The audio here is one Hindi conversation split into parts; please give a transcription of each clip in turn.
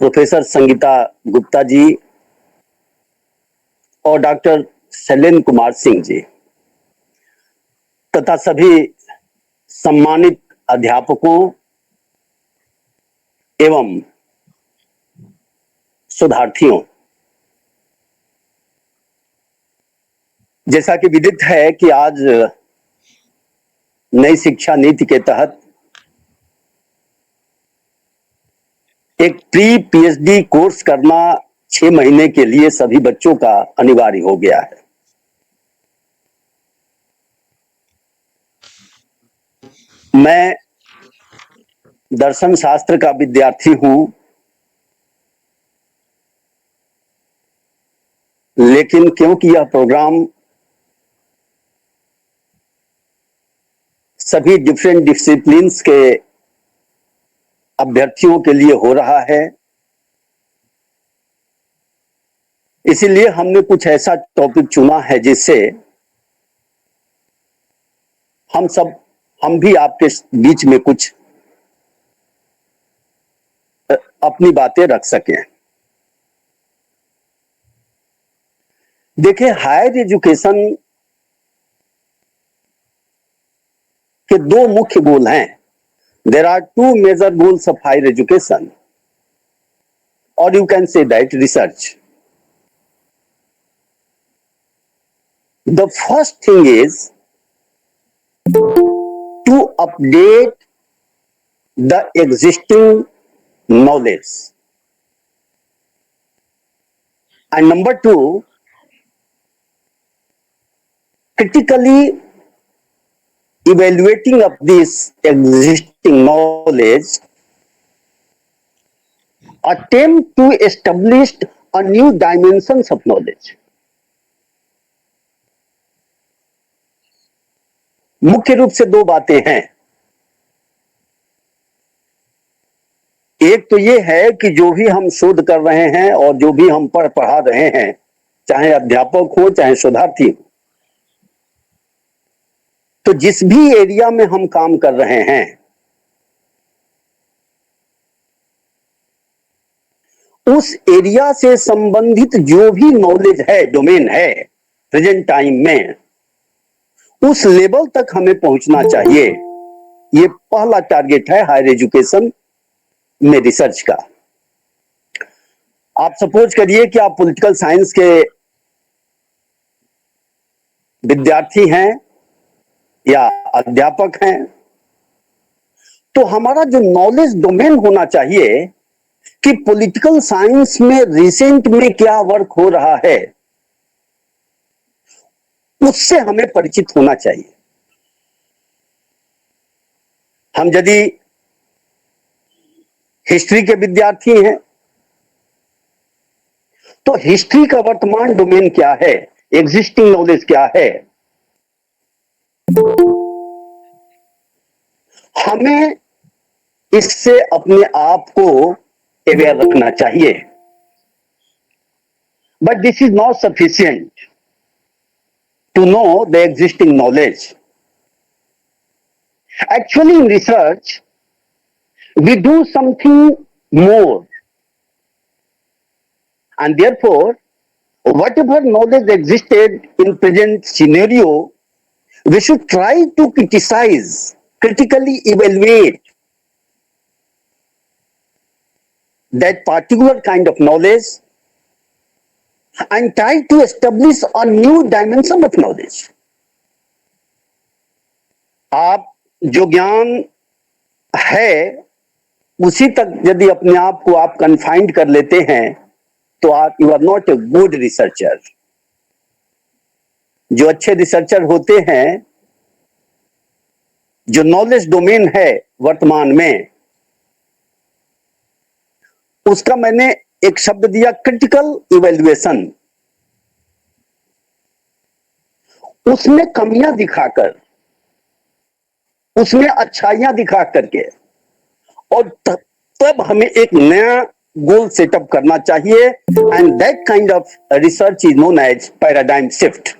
प्रोफेसर संगीता गुप्ता जी और डॉक्टर शैलेंद्र कुमार सिंह जी तथा सभी सम्मानित अध्यापकों एवं शोधार्थियों, जैसा कि विदित है कि आज नई शिक्षा नीति के तहत एक प्री पीएचडी कोर्स करना 6 महीने के लिए सभी बच्चों का अनिवार्य हो गया है। मैं दर्शन शास्त्र का विद्यार्थी हूं, लेकिन क्योंकि यह प्रोग्राम सभी डिफरेंट डिसिप्लिन्स के अभ्यर्थियों के लिए हो रहा है, इसीलिए हमने कुछ ऐसा टॉपिक चुना है जिससे हम भी आपके बीच में कुछ अपनी बातें रख सकें। देखिए, हायर एजुकेशन के दो मुख्य गोल हैं। There are two major goals of higher education, or you can say that research. The first thing is to update the existing knowledge, and number two, critically evaluating of this existing knowledge, attempt to establish a new dimensions of knowledge. मुख्य रूप से दो बातें हैं। एक तो ये है कि जो भी हम शोध कर रहे हैं और जो भी हम पढ़ा रहे हैं, चाहे अध्यापक हो चाहे शोधार्थी हो, तो जिस भी एरिया में हम काम कर रहे हैं उस एरिया से संबंधित जो भी नॉलेज है, डोमेन है प्रेजेंट टाइम में, उस लेवल तक हमें पहुंचना चाहिए। ये पहला टारगेट है हायर एजुकेशन में रिसर्च का। आप सपोज करिए कि आप पॉलिटिकल साइंस के विद्यार्थी हैं या अध्यापक हैं, तो हमारा जो नॉलेज डोमेन होना चाहिए कि पॉलिटिकल साइंस में रिसेंट में क्या वर्क हो रहा है, उससे हमें परिचित होना चाहिए। हम यदि हिस्ट्री के विद्यार्थी हैं तो हिस्ट्री का वर्तमान डोमेन क्या है, एग्जिस्टिंग नॉलेज क्या है, हमें इससे अपने आप को अवेयर रखना चाहिए। But this is not sufficient to know the existing knowledge. Actually in research we do something more, and therefore whatever knowledge existed in present scenario, we should try to critically evaluate that particular kind of knowledge and try to establish a new dimension of knowledge. आप जो ज्ञान है उसी तक यदि अपने आप को आप कन्फाइंड कर लेते हैं तो आप you are not a good researcher. जो अच्छे रिसर्चर होते हैं, जो नॉलेज डोमेन है वर्तमान में, उसका मैंने एक शब्द दिया क्रिटिकल इवैल्यूएशन। उसमें कमियां दिखाकर, उसमें अच्छाइयां दिखा करके, और तब हमें एक नया गोल सेटअप करना चाहिए, and that kind of research is known as paradigm shift.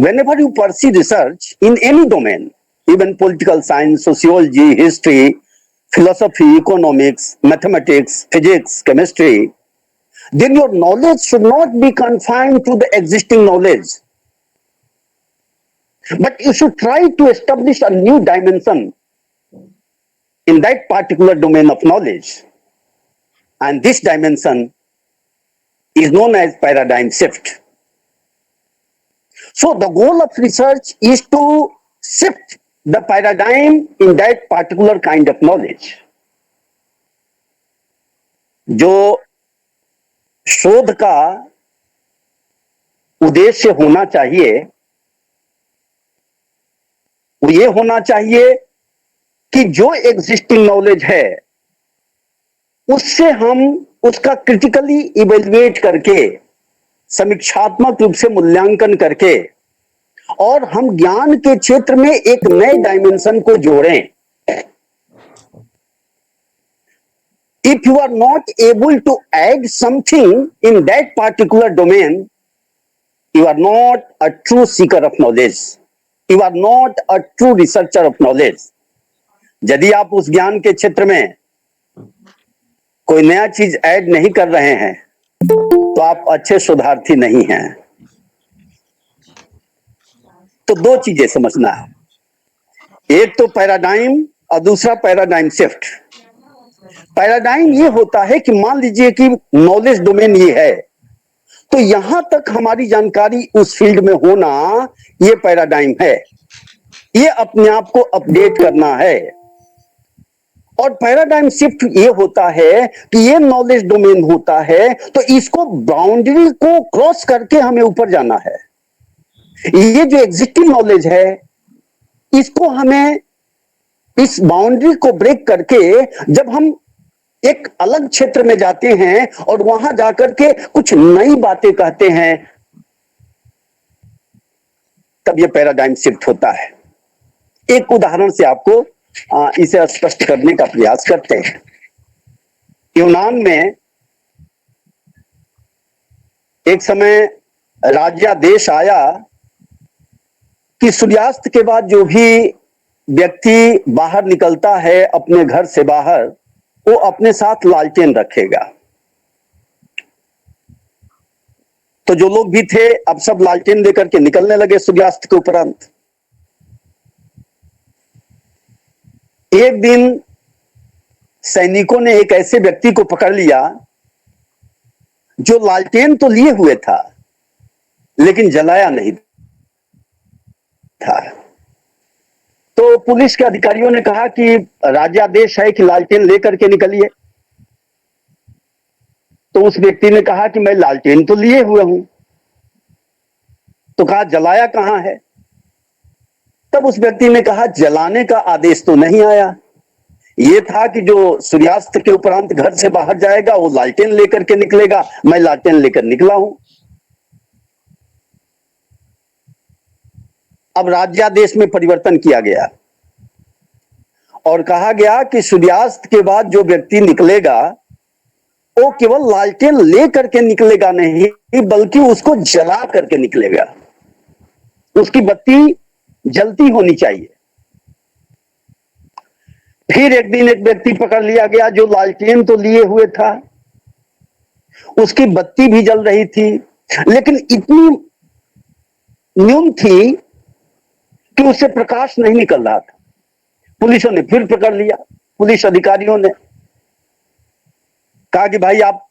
Whenever you pursue research in any domain, even political science, sociology, history, philosophy, economics, mathematics, physics, chemistry, then your knowledge should not be confined to the existing knowledge, but you should try to establish a new dimension in that particular domain of knowledge. And this dimension is known as paradigm shift. So the goal of research is to shift the paradigm in that particular kind of knowledge. जो शोध का उद्देश्य होना चाहिए वो ये होना चाहिए कि जो एग्जिस्टिंग नॉलेज है उससे हम उसका क्रिटिकली इवेल्युएट करके समीक्षात्मक रूप से मूल्यांकन करके और हम ज्ञान के क्षेत्र में एक नए डायमेंशन को जोड़ें. If you are not able to add something in that particular domain, you are not a true seeker of knowledge. You are not a true researcher of knowledge. यदि आप उस ज्ञान के क्षेत्र में कोई नया चीज ऐड नहीं कर रहे हैं तो आप अच्छे शोधार्थी नहीं हैं. तो दो चीजें समझना है, एक तो पैराडाइम और दूसरा पैराडाइम शिफ्ट. पैराडाइम ये होता है कि मान लीजिए कि नॉलेज डोमेन ये है तो यहां तक हमारी जानकारी उस फील्ड में होना ये पैराडाइम है, ये अपने आप को अपडेट करना है. और पैराडाइम शिफ्ट ये होता है कि ये नॉलेज डोमेन होता है तो इसको बाउंड्री को क्रॉस करके हमें ऊपर जाना है. ये जो एग्जिस्टिंग नॉलेज है इसको हमें इस बाउंड्री को ब्रेक करके जब हम एक अलग क्षेत्र में जाते हैं और वहां जाकर के कुछ नई बातें कहते हैं तब ये पैराडाइम शिफ्ट होता है. एक उदाहरण से आपको इसे स्पष्ट करने का प्रयास करते हैं. यूनान में एक समय राज्यादेश आया कि सूर्यास्त के बाद जो भी व्यक्ति बाहर निकलता है अपने घर से बाहर वो अपने साथ लालटेन रखेगा. तो जो लोग भी थे अब सब लालटेन लेकर के निकलने लगे सूर्यास्त के उपरांत. एक दिन सैनिकों ने एक ऐसे व्यक्ति को पकड़ लिया जो लालटेन तो लिए हुए था लेकिन जलाया नहीं था. तो पुलिस के अधिकारियों ने कहा कि राज्यादेश है कि लालटेन लेकर के निकलिए. तो उस व्यक्ति ने कहा कि मैं लालटेन तो लिए हुए हूं. तो कहा जलाया कहां है. तब उस व्यक्ति ने कहा जलाने का आदेश तो नहीं आया, ये था कि जो सूर्यास्त के उपरांत घर से बाहर जाएगा वो लालटेन लेकर के निकलेगा, मैं लालटेन लेकर निकला हूं. अब राज्यादेश में परिवर्तन किया गया और कहा गया कि सूर्यास्त के बाद जो व्यक्ति निकलेगा वो केवल लालटेन ले करके निकलेगा नहीं बल्कि उसको जला करके निकलेगा. उसकी बत्ती जलती होनी चाहिए. फिर एक दिन एक व्यक्ति पकड़ लिया गया जो लालटेन तो लिए हुए था, उसकी बत्ती भी जल रही थी लेकिन इतनी न्यून थी कि उससे प्रकाश नहीं निकल रहा था. पुलिसों ने फिर पकड़ लिया. पुलिस अधिकारियों ने कहा कि भाई आप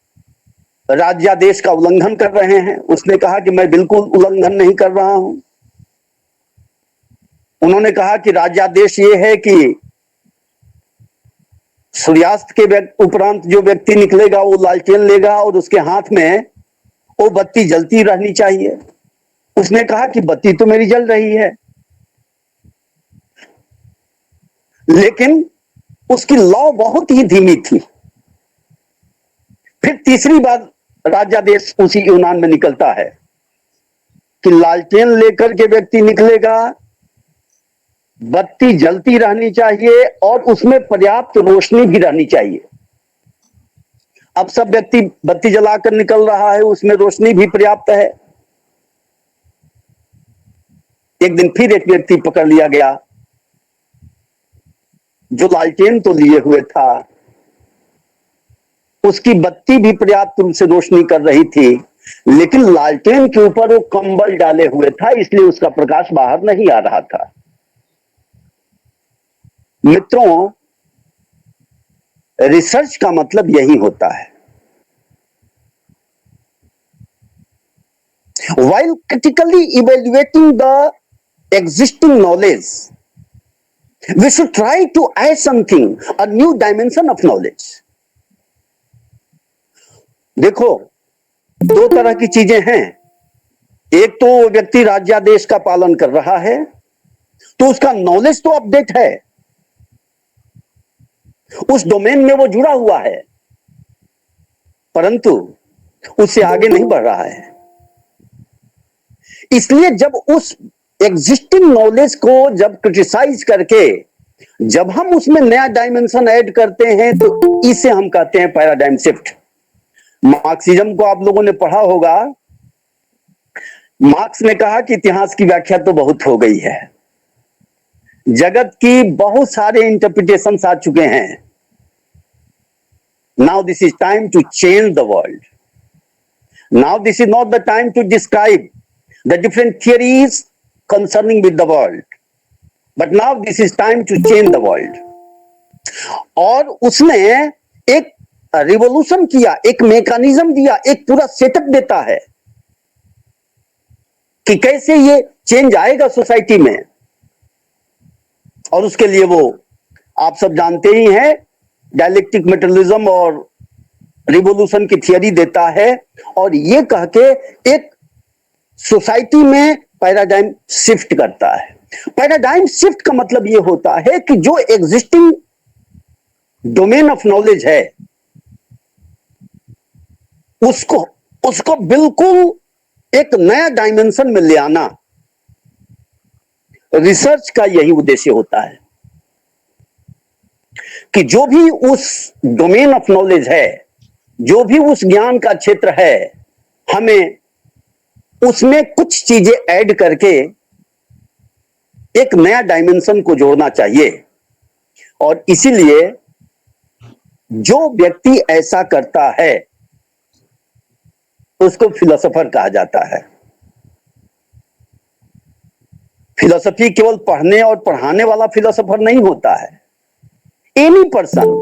राज्यादेश का उल्लंघन कर रहे हैं. उसने कहा कि मैं बिल्कुल उल्लंघन नहीं कर रहा हूं. उन्होंने कहा कि राज्यादेश ये है कि सूर्यास्त के उपरांत जो व्यक्ति निकलेगा वो लालटेन लेगा और उसके हाथ में वो बत्ती जलती रहनी चाहिए. उसने कहा कि बत्ती तो मेरी जल रही है, लेकिन उसकी लौ बहुत ही धीमी थी. फिर तीसरी बार राज्यादेश उसी यूनान में निकलता है कि लालटेन लेकर के व्यक्ति निकलेगा, बत्ती जलती रहनी चाहिए और उसमें पर्याप्त रोशनी भी रहनी चाहिए. अब सब व्यक्ति बत्ती जलाकर निकल रहा है, उसमें रोशनी भी पर्याप्त है. एक दिन फिर एक व्यक्ति पकड़ लिया गया जो लालटेन तो लिए हुए था, उसकी बत्ती भी पर्याप्त रूप से रोशनी कर रही थी, लेकिन लालटेन के ऊपर वो कंबल डाले हुए था, इसलिए उसका प्रकाश बाहर नहीं आ रहा था। मित्रों, रिसर्च का मतलब यही होता है। While critically evaluating the existing knowledge, we should try to add something, a new dimension of knowledge. देखो, दो तरह की चीजें हैं। एक तो व्यक्ति राज्यादेश का पालन कर रहा है, तो उसका नॉलेज तो अपडेट है, उस डोमेन में वो जुड़ा हुआ है, परंतु उससे आगे नहीं बढ़ रहा है। इसलिए जब उस एग्जिस्टिंग नॉलेज को जब क्रिटिसाइज करके जब हम उसमें नया डायमेंशन ऐड करते हैं, तो इसे हम कहते हैं पैराडाइम शिफ्ट। मार्क्सिज्म को आप लोगों ने पढ़ा होगा। मार्क्स ने कहा कि इतिहास की व्याख्या तो बहुत हो गई है, जगत की बहुत सारे इंटरप्रिटेशंस आ चुके हैं। Now this is time to change the world. Now this is not the time to describe the different theories concerning with the world, but now this is time to change the world. और उसने एक रिवोल्यूशन किया, एक मैकेनिज्म दिया, एक पूरा सेटअप देता है कि कैसे ये चेंज आएगा सोसाइटी में। और उसके लिए वो आप सब जानते ही हैं, डायलेक्टिक मेटेरियलिज्म और रिवोल्यूशन की थियरी देता है, और ये कह के एक सोसाइटी में पैराडाइम शिफ्ट करता है। पैराडाइम शिफ्ट का मतलब यह होता है कि जो एग्जिस्टिंग डोमेन ऑफ नॉलेज है, उसको बिल्कुल एक नया डायमेंशन में ले आना। रिसर्च का यही उद्देश्य होता है कि जो भी उस डोमेन ऑफ नॉलेज है, जो भी उस ज्ञान का क्षेत्र है, हमें उसमें कुछ चीजें ऐड करके एक नया डायमेंशन को जोड़ना चाहिए। और इसीलिए जो व्यक्ति ऐसा करता है उसको फिलोसोफर कहा जाता है। फिलोसफी केवल पढ़ने और पढ़ाने वाला फिलोसोफर नहीं होता है। Any person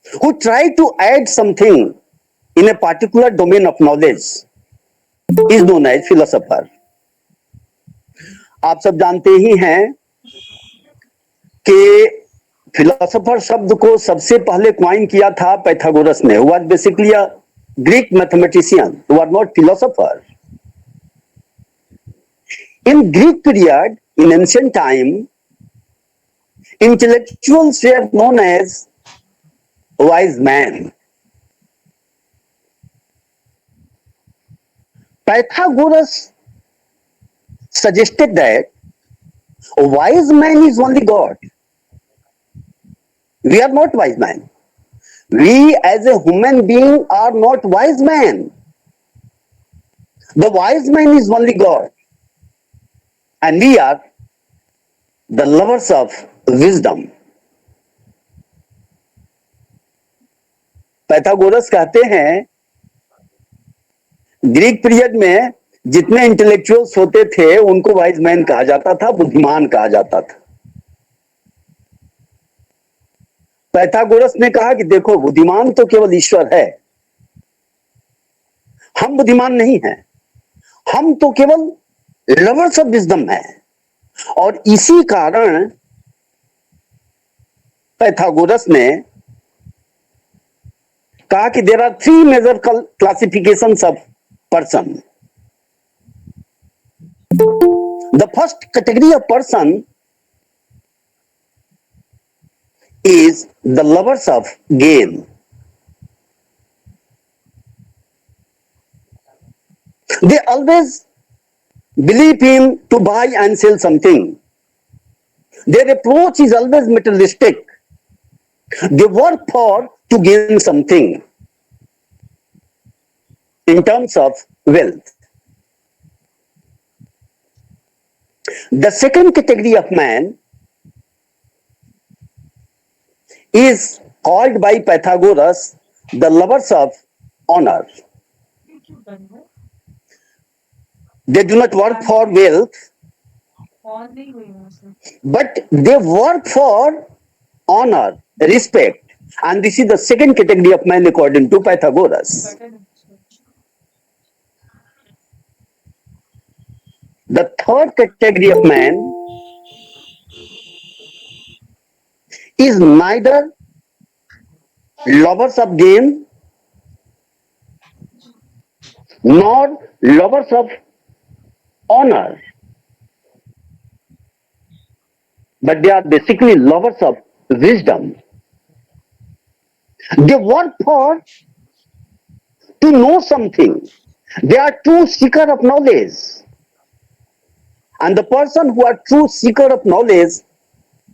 who try to add something in a particular domain of knowledge is known as philosopher. आप सब जानते ही हैं कि फिलोसोफर शब्द को सबसे पहले क्वाइन किया था पाइथागोरस ने, who was basically a Greek mathematician, who was not philosopher. In Greek period, in ancient time, intellectuals were known as wise men. Pythagoras suggested that a wise man is only God. We are not wise men. We as a human being are not wise men. The wise man is only God. And we are the lovers of wisdom. Pythagoras कहते हैं ग्रीक पीरियड में जितने इंटेलेक्चुअल्स होते थे उनको वाइज मैन कहा जाता था, बुद्धिमान कहा जाता था। पाइथागोरस ने कहा कि देखो, बुद्धिमान तो केवल ईश्वर है, हम बुद्धिमान नहीं हैं, हम तो केवल लवर्स ऑफ विजडम है। और इसी कारण पाइथागोरस ने कहा कि there are three major classifications of person. The first category of person is the lovers of gain. They always believe in to buy and sell something. Their approach is always materialistic. They work for to gain something in terms of wealth. The second category of man is called by Pythagoras the lovers of honor. They do not work for wealth, but they work for honor, respect. And this is the second category of man according to Pythagoras. The third category of man is neither lovers of gain nor lovers of honor, but they are basically lovers of wisdom. They work for to know something. They are true seeker of knowledge. And the person who are true seeker of knowledge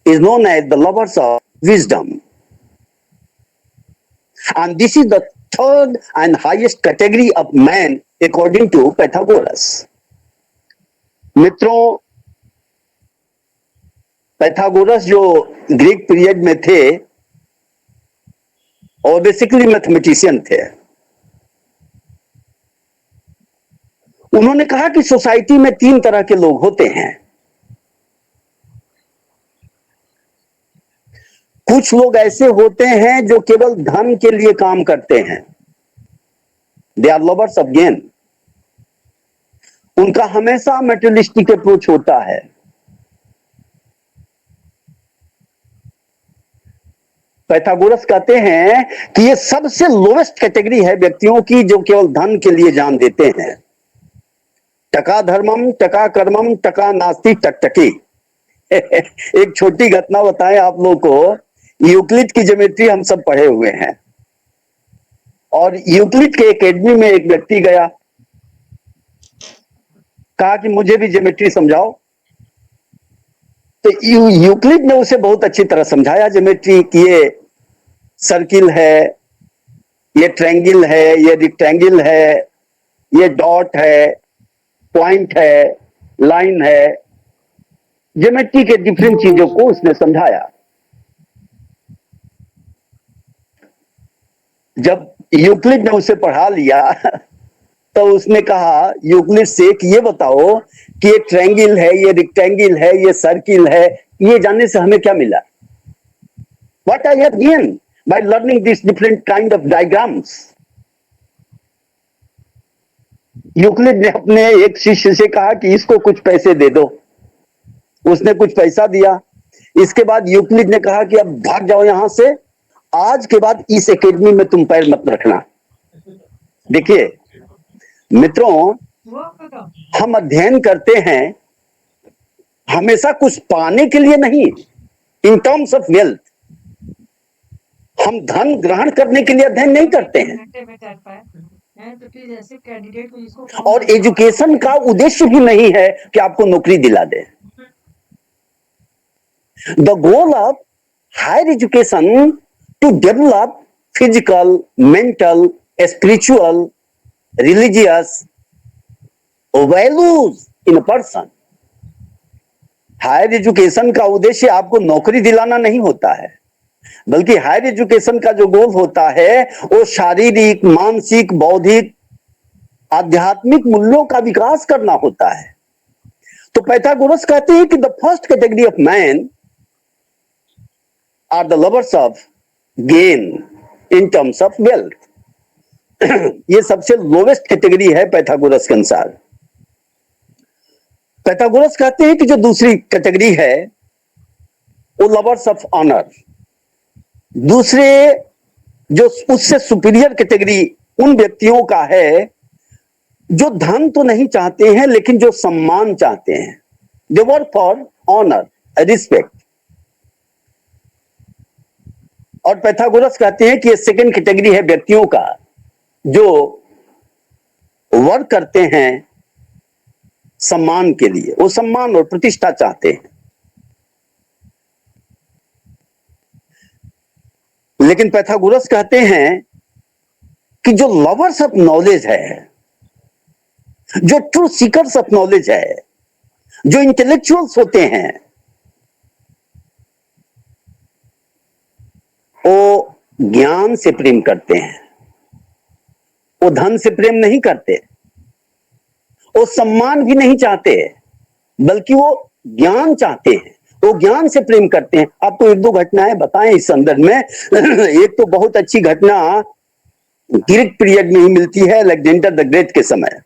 is known as the lovers of wisdom. And this is the third and highest category of man according to Pythagoras. मित्रों, पैथागोरस जो ग्रीक पीरियड में थे और बेसिकली मैथमेटिशियन थे, उन्होंने कहा कि सोसाइटी में तीन तरह के लोग होते हैं। कुछ लोग ऐसे होते हैं जो केवल धन के लिए काम करते हैं, they are lovers of gain, उनका हमेशा मेटेरियलिस्टिक अप्रोच होता है। पैथागोरस कहते हैं कि ये सबसे लोवेस्ट कैटेगरी है व्यक्तियों की जो केवल धन के लिए जान देते हैं। टका धर्मम टका कर्मम टका नास्ति टकटकी। एक छोटी घटना बताएं आप लोगों को। यूक्लिड की ज्योमेट्री हम सब पढ़े हुए हैं और यूक्लिड के एकेडमी में एक व्यक्ति गया, कहा कि मुझे भी ज्योमेट्री समझाओ। तो यूक्लिड ने उसे बहुत अच्छी तरह समझाया ज्योमेट्री कि ये सर्किल है, ये ट्रायंगल है, ये रेक्टेंगल है, ये डॉट है, पॉइंट है, लाइन है। ज्योमेट्री के डिफरेंट चीजों को उसने समझाया। जब यूक्लिड ने उसे पढ़ा लिया तो उसने कहा यूक्लिड से कि ये बताओ कि ये ट्रायंगल है, ये रेक्टेंगल है, ये सर्किल है, ये जानने से हमें क्या मिला? What I have gained by learning these different kind of diagrams? Euclid ने अपने एक शिष्य से कहा कि इसको कुछ पैसे दे दो। उसने कुछ पैसा दिया। इसके बाद यूक्लिड ने कहा कि अब भाग जाओ यहां से, आज के बाद इस एकेडमी में तुम पैर मत रखना। देखिए मित्रों, हम अध्ययन करते हैं हमेशा कुछ पाने के लिए नहीं, इन टर्म्स ऑफ वेल्थ। हम धन ग्रहण करने के लिए अध्ययन नहीं करते हैं। और एजुकेशन का उद्देश्य भी नहीं है कि आपको नौकरी दिला दे। The goal of higher education to develop physical, mental, spiritual, religious values in a person. Higher education का उद्देश्य आपको नौकरी दिलाना नहीं होता है, बल्कि हायर एजुकेशन का जो गोल होता है वो शारीरिक, मानसिक, बौद्धिक, आध्यात्मिक मूल्यों का विकास करना होता है। तो पैथागोरस कहते हैं कि the first category of man are the lovers of gain in terms of wealth. ये सबसे लोवेस्ट कैटेगरी है पैथागोरस के अनुसार। पैथागोरस कहते हैं कि जो दूसरी कैटेगरी है वो लवर्स ऑफ ऑनर। दूसरे जो उससे सुपीरियर कैटेगरी उन व्यक्तियों का है जो धन तो नहीं चाहते हैं लेकिन जो सम्मान चाहते हैं। They work for honour, respect. और पैथागोरस कहते हैं कि ये सेकंड कैटेगरी है व्यक्तियों का जो वर्क करते हैं सम्मान के लिए, वो सम्मान और प्रतिष्ठा चाहते हैं। लेकिन पैथागोरस कहते हैं कि जो लवर्स ऑफ नॉलेज है, जो ट्रू सीकर्स ऑफ नॉलेज है, जो इंटेलेक्चुअल्स होते हैं, वो ज्ञान से प्रेम करते हैं, वो धन से प्रेम नहीं करते, वो सम्मान भी नहीं चाहते, बल्कि वो ज्ञान चाहते हैं, वो ज्ञान से प्रेम करते हैं। आपको एक दो घटनाएं बताएं इस संदर्भ में। एक तो बहुत अच्छी घटना ग्रीक पीरियड में ही मिलती है, अलेक्जेंडर द ग्रेट के समय।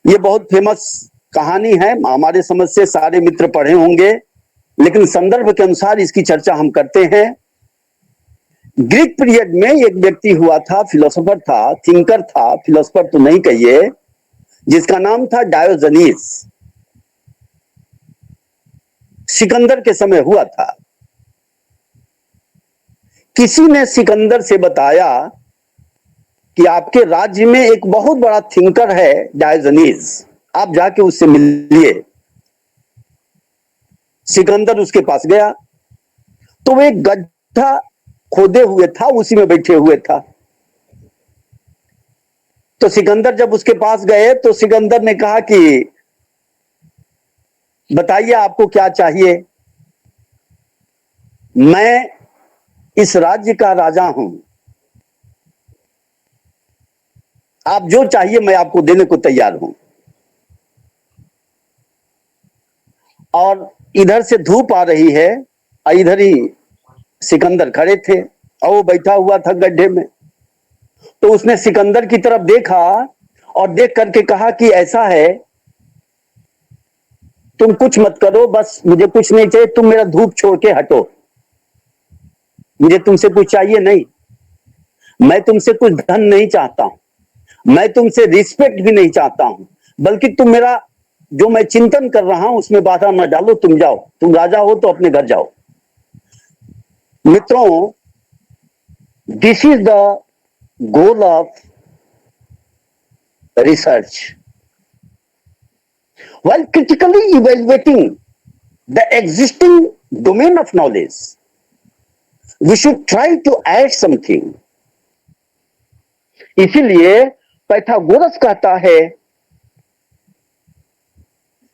ये बहुत फेमस कहानी है, हमारे समझ से सारे मित्र पढ़े होंगे, लेकिन संदर्भ के अनुसार इसकी चर्चा हम करते हैं। ग्रीक पीरियड में एक व्यक्ति हुआ था, फिलोसोफर था, थिंकर था, फिलोसोफर तो नहीं कहिए, जिसका नाम था डायोजनीस। सिकंदर के समय हुआ था। किसी ने सिकंदर से बताया कि आपके राज्य में एक बहुत बड़ा थिंकर है डायोजनीस, आप जाके उससे मिलिए। सिकंदर उसके पास गया तो वो एक गड्ढा खोदे हुए था, उसी में बैठे हुए था। तो सिकंदर जब उसके पास गए तो सिकंदर ने कहा कि बताइए आपको क्या चाहिए, मैं इस राज्य का राजा हूं, आप जो चाहिए मैं आपको देने को तैयार हूं। और इधर से धूप आ रही है और इधर ही सिकंदर खड़े थे और वो बैठा हुआ था गड्ढे में। तो उसने सिकंदर की तरफ देखा और देख करके कहा कि ऐसा है, तुम कुछ मत करो, बस मुझे कुछ नहीं चाहिए, तुम मेरा धूप छोड़ के हटो, मुझे तुमसे कुछ चाहिए नहीं, मैं तुमसे कुछ धन नहीं चाहता हूं, मैं तुमसे रिस्पेक्ट भी नहीं चाहता हूं, बल्कि तुम मेरा जो मैं चिंतन कर रहा हूं उसमें बाधा न डालो, तुम जाओ, तुम राजा हो तो अपने घर जाओ। मित्रों, this is the goal of research. While critically evaluating the existing domain of knowledge, we should try to add something. इसीलिए पाइथागोरस कहता है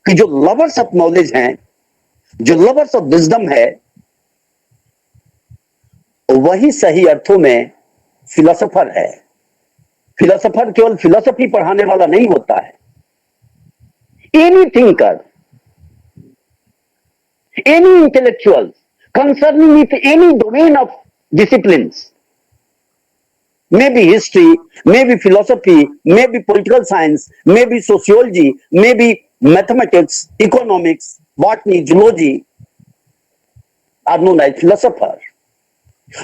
कि जो लवर्स ऑफ नॉलेज हैं, जो लवर्स ऑफ विजडम है, वही सही अर्थों में फिलोसोफर है। फिलोसोफर केवल फिलोसफी पढ़ाने वाला नहीं होता है। Any thinker, any intellectual concerning with any domain of disciplines, maybe history, maybe philosophy, maybe political science, maybe sociology, maybe mathematics, economics, botany, zoology, are known as philosophers.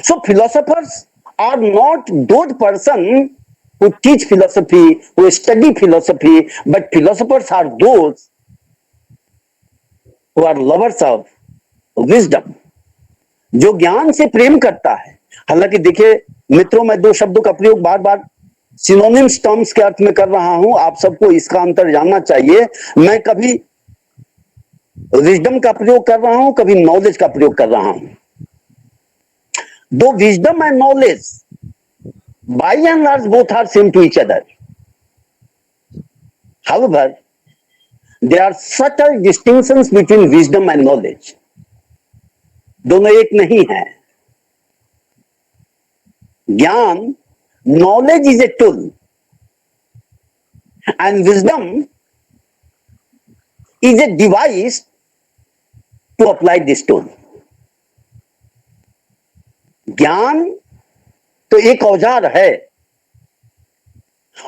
So philosophers are not those persons who teach philosophy, who study philosophy, but philosophers are those who are lovers of wisdom, जो ज्ञान से प्रेम करता है। हालांकि देखिए मित्रों, मैं दो शब्दों का प्रयोग बार बार सिनोनिम्स टर्म्स के अर्थ में कर रहा हूं, आप सबको इसका अंतर जानना चाहिए। मैं कभी विजडम का प्रयोग कर रहा हूं, कभी नॉलेज का प्रयोग कर रहा हूं। दो wisdom and knowledge by and large both are same to each other. However, there are subtle distinctions between wisdom and knowledge. दोनों एक नहीं है। ज्ञान, knowledge is a tool and wisdom is a device to apply this tool. ज्ञान तो एक औजार है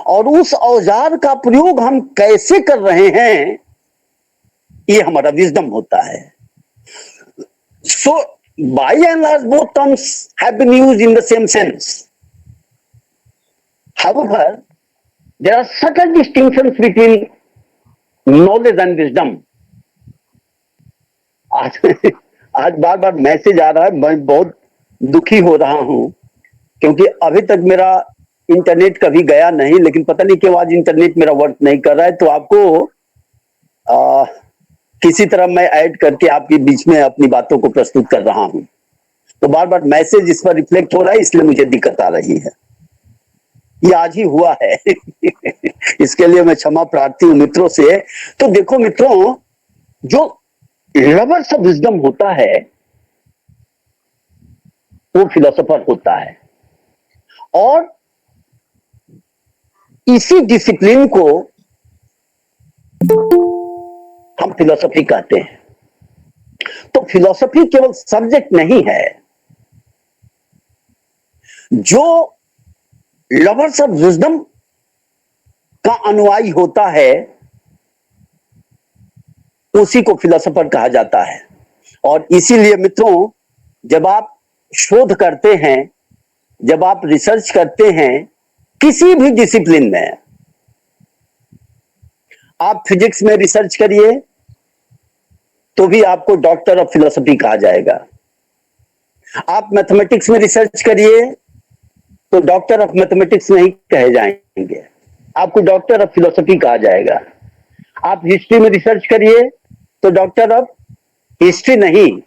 और उस औजार का प्रयोग हम कैसे कर रहे हैं, ये हमारा विजडम होता है। So, by and large, both terms have been used in the same sense. However, there are subtle distinctions between knowledge and wisdom. आज बार बार मैसेज आ रहा है, मैं बहुत दुखी हो रहा हूं, क्योंकि अभी तक मेरा इंटरनेट कभी गया नहीं, लेकिन पता नहीं क्यों आज इंटरनेट मेरा वर्क नहीं कर रहा है। तो आपको किसी तरह मैं ऐड करके आपके बीच में अपनी बातों को प्रस्तुत कर रहा हूं। तो बार बार मैसेज इस पर रिफ्लेक्ट हो रहा है, इसलिए मुझे दिक्कत आ रही है। ये आज ही हुआ है। इसके लिए मैं क्षमा प्रार्थी हूं मित्रों से। तो देखो मित्रों, जो लवर्स ऑफ विजडम होता है वो फिलोसोफर होता है। और इसी डिसिप्लिन को हम फिलोसफी कहते हैं। तो फिलोसफी केवल सब्जेक्ट नहीं है। जो लवर्स ऑफ विजडम का अनुयायी होता है उसी को फिलोसोफर कहा जाता है। और इसीलिए मित्रों, जब आप शोध करते हैं, जब आप रिसर्च करते हैं किसी भी डिसिप्लिन में, आप फिजिक्स में रिसर्च करिए तो भी आपको डॉक्टर ऑफ फिलोसफी कहा जाएगा। आप मैथमेटिक्स में रिसर्च करिए तो डॉक्टर ऑफ मैथमेटिक्स नहीं कहे जाएंगे, आपको डॉक्टर ऑफ फिलोसफी कहा जाएगा। आप हिस्ट्री में रिसर्च करिए तो डॉक्टर ऑफ हिस्ट्री नहीं,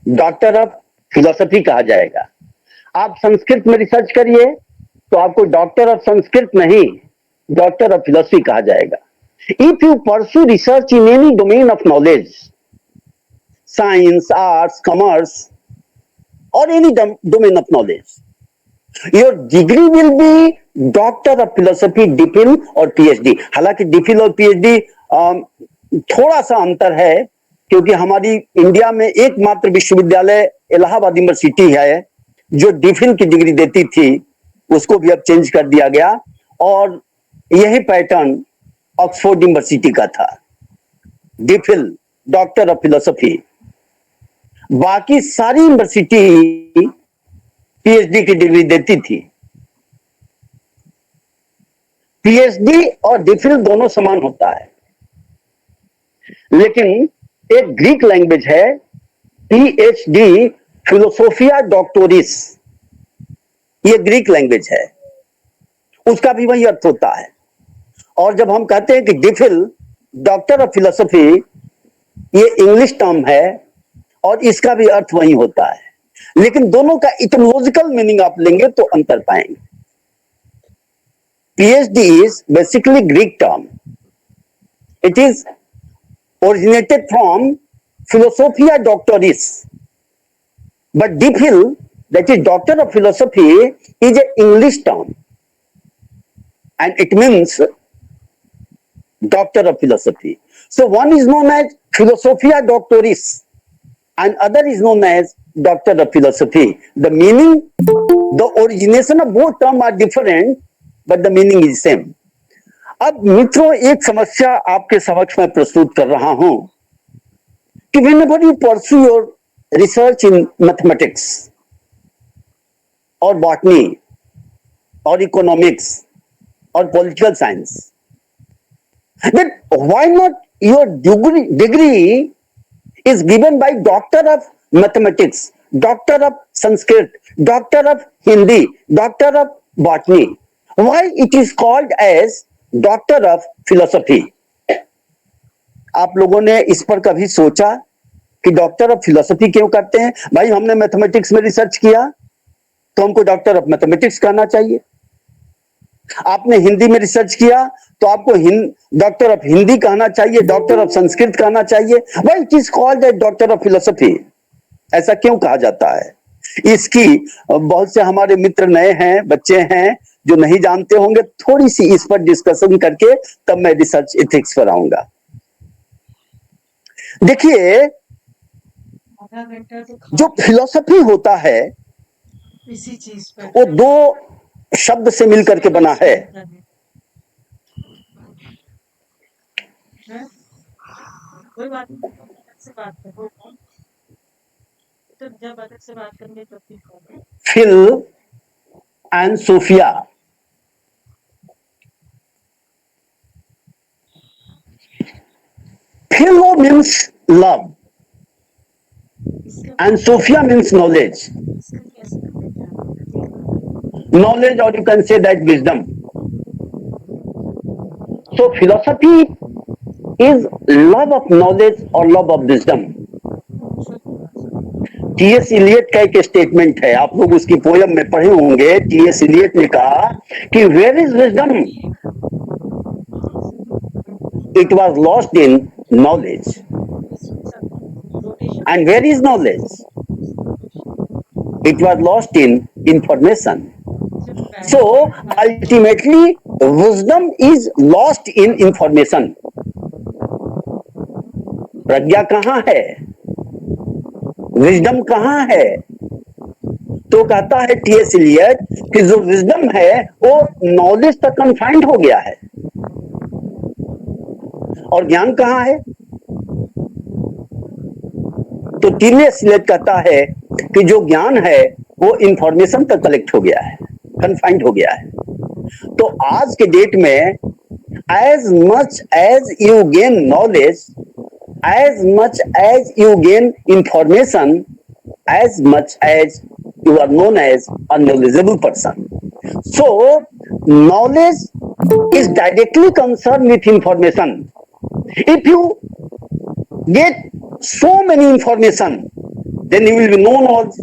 डॉक्टर ऑफ फिलोसफी कहा जाएगा। आप संस्कृत में रिसर्च करिए तो आपको डॉक्टर ऑफ संस्कृत नहीं, डॉक्टर ऑफ फिलोसफी कहा जाएगा। If you pursue research in any domain of knowledge, science, arts, commerce और any domain of knowledge, your degree will be doctor of philosophy, DPhil और पीएचडी। हालांकि डिफिल और पीएचडी थोड़ा सा अंतर है, क्योंकि हमारी इंडिया में एकमात्र विश्वविद्यालय इलाहाबाद यूनिवर्सिटी है जो डिफिल की डिग्री देती थी, उसको भी अब चेंज कर दिया गया। और यही पैटर्न ऑक्सफोर्ड यूनिवर्सिटी का था, डिफिल डॉक्टर ऑफ फिलोसफी। बाकी सारी यूनिवर्सिटी पीएचडी की डिग्री देती थी। पीएचडी और डिफिल दोनों समान होता है, लेकिन एक ग्रीक लैंग्वेज है पीएचडी, फिलोसोफिया डॉक्टोरिस, ये ग्रीक लैंग्वेज है, उसका भी वही अर्थ होता है। और जब हम कहते हैं कि डिफिल डॉक्टर ऑफ फिलोसफी, ये इंग्लिश टर्म है और इसका भी अर्थ वही होता है, लेकिन दोनों का इटमोलॉजिकल मीनिंग आप लेंगे तो अंतर पाएंगे। PhD is basically Greek term, it is originated from Philosophia Doctoris, but DPhil, that is Doctor of Philosophy, is an English term and it means Doctor of Philosophy. So one is known as Philosophia Doctoris and other is known as Doctor of Philosophy. The meaning, the origination of both terms are different, but the meaning is same. अब मित्रों, एक समस्या आपके समक्ष में प्रस्तुत कर रहा हूं कि whenever you pursue your research in mathematics or botany or economics or political science, then why not your degree is given by doctor of mathematics, doctor of Sanskrit, doctor of Hindi, doctor of botany? Why it is called as doctor of philosophy? आप लोगों ने इस पर कभी सोचा कि डॉक्टर ऑफ फिलोसफी क्यों करते हैं? भाई, हमने मैथमेटिक्स में रिसर्च किया तो हमको डॉक्टर ऑफ मैथमेटिक्स कहना चाहिए। आपने हिंदी में रिसर्च किया तो आपको डॉक्टर ऑफ हिंदी कहना चाहिए, डॉक्टर ऑफ संस्कृत कहना चाहिए। Why it is called a doctor of philosophy? ऐसा क्यों कहा जाता है? इसकी बहुत से हमारे मित्र नए हैं, बच्चे हैं जो नहीं जानते होंगे। थोड़ी सी इस पर डिस्कशन करके तब मैं रिसर्च एथिक्स पर आऊंगा। देखिए, जो फिलोसफी होता है इसी चीज पर वो दो शब्द से मिलकर के बना है। कोई बात नहीं, से बात करो तो जब अलग से बात करेंगे तो phil and sophia. Philo means love and Sophia means knowledge. Knowledge, or you can say that wisdom. So philosophy is love of knowledge or love of wisdom. T S. Eliot का एक स्टेटमेंट है, आप लोग उसकी पोयम में पढ़े होंगे। टी.एस. इलियट ने कहा कि where is wisdom? It was lost in knowledge. And where is knowledge? It was lost in information. सिर्फ So ultimately, wisdom is lost in information. प्रज्ञा कहाँ है, विजडम कहाँ है? तो कहता है टीएस इलियट कि जो विजडम है वो नॉलेज तक कन्फाइंड हो गया है, और ज्ञान कहाँ है? तो टीएस इलियट कहता है कि जो ज्ञान है वो इंफॉर्मेशन तक कलेक्ट हो गया है, कन्फाइंड हो गया है. तो आज के डेट में as much as you gain knowledge, as much as you gain information, as much as you are known as a knowledgeable person. So knowledge is directly concerned with information. If you get so many information, then you will be known as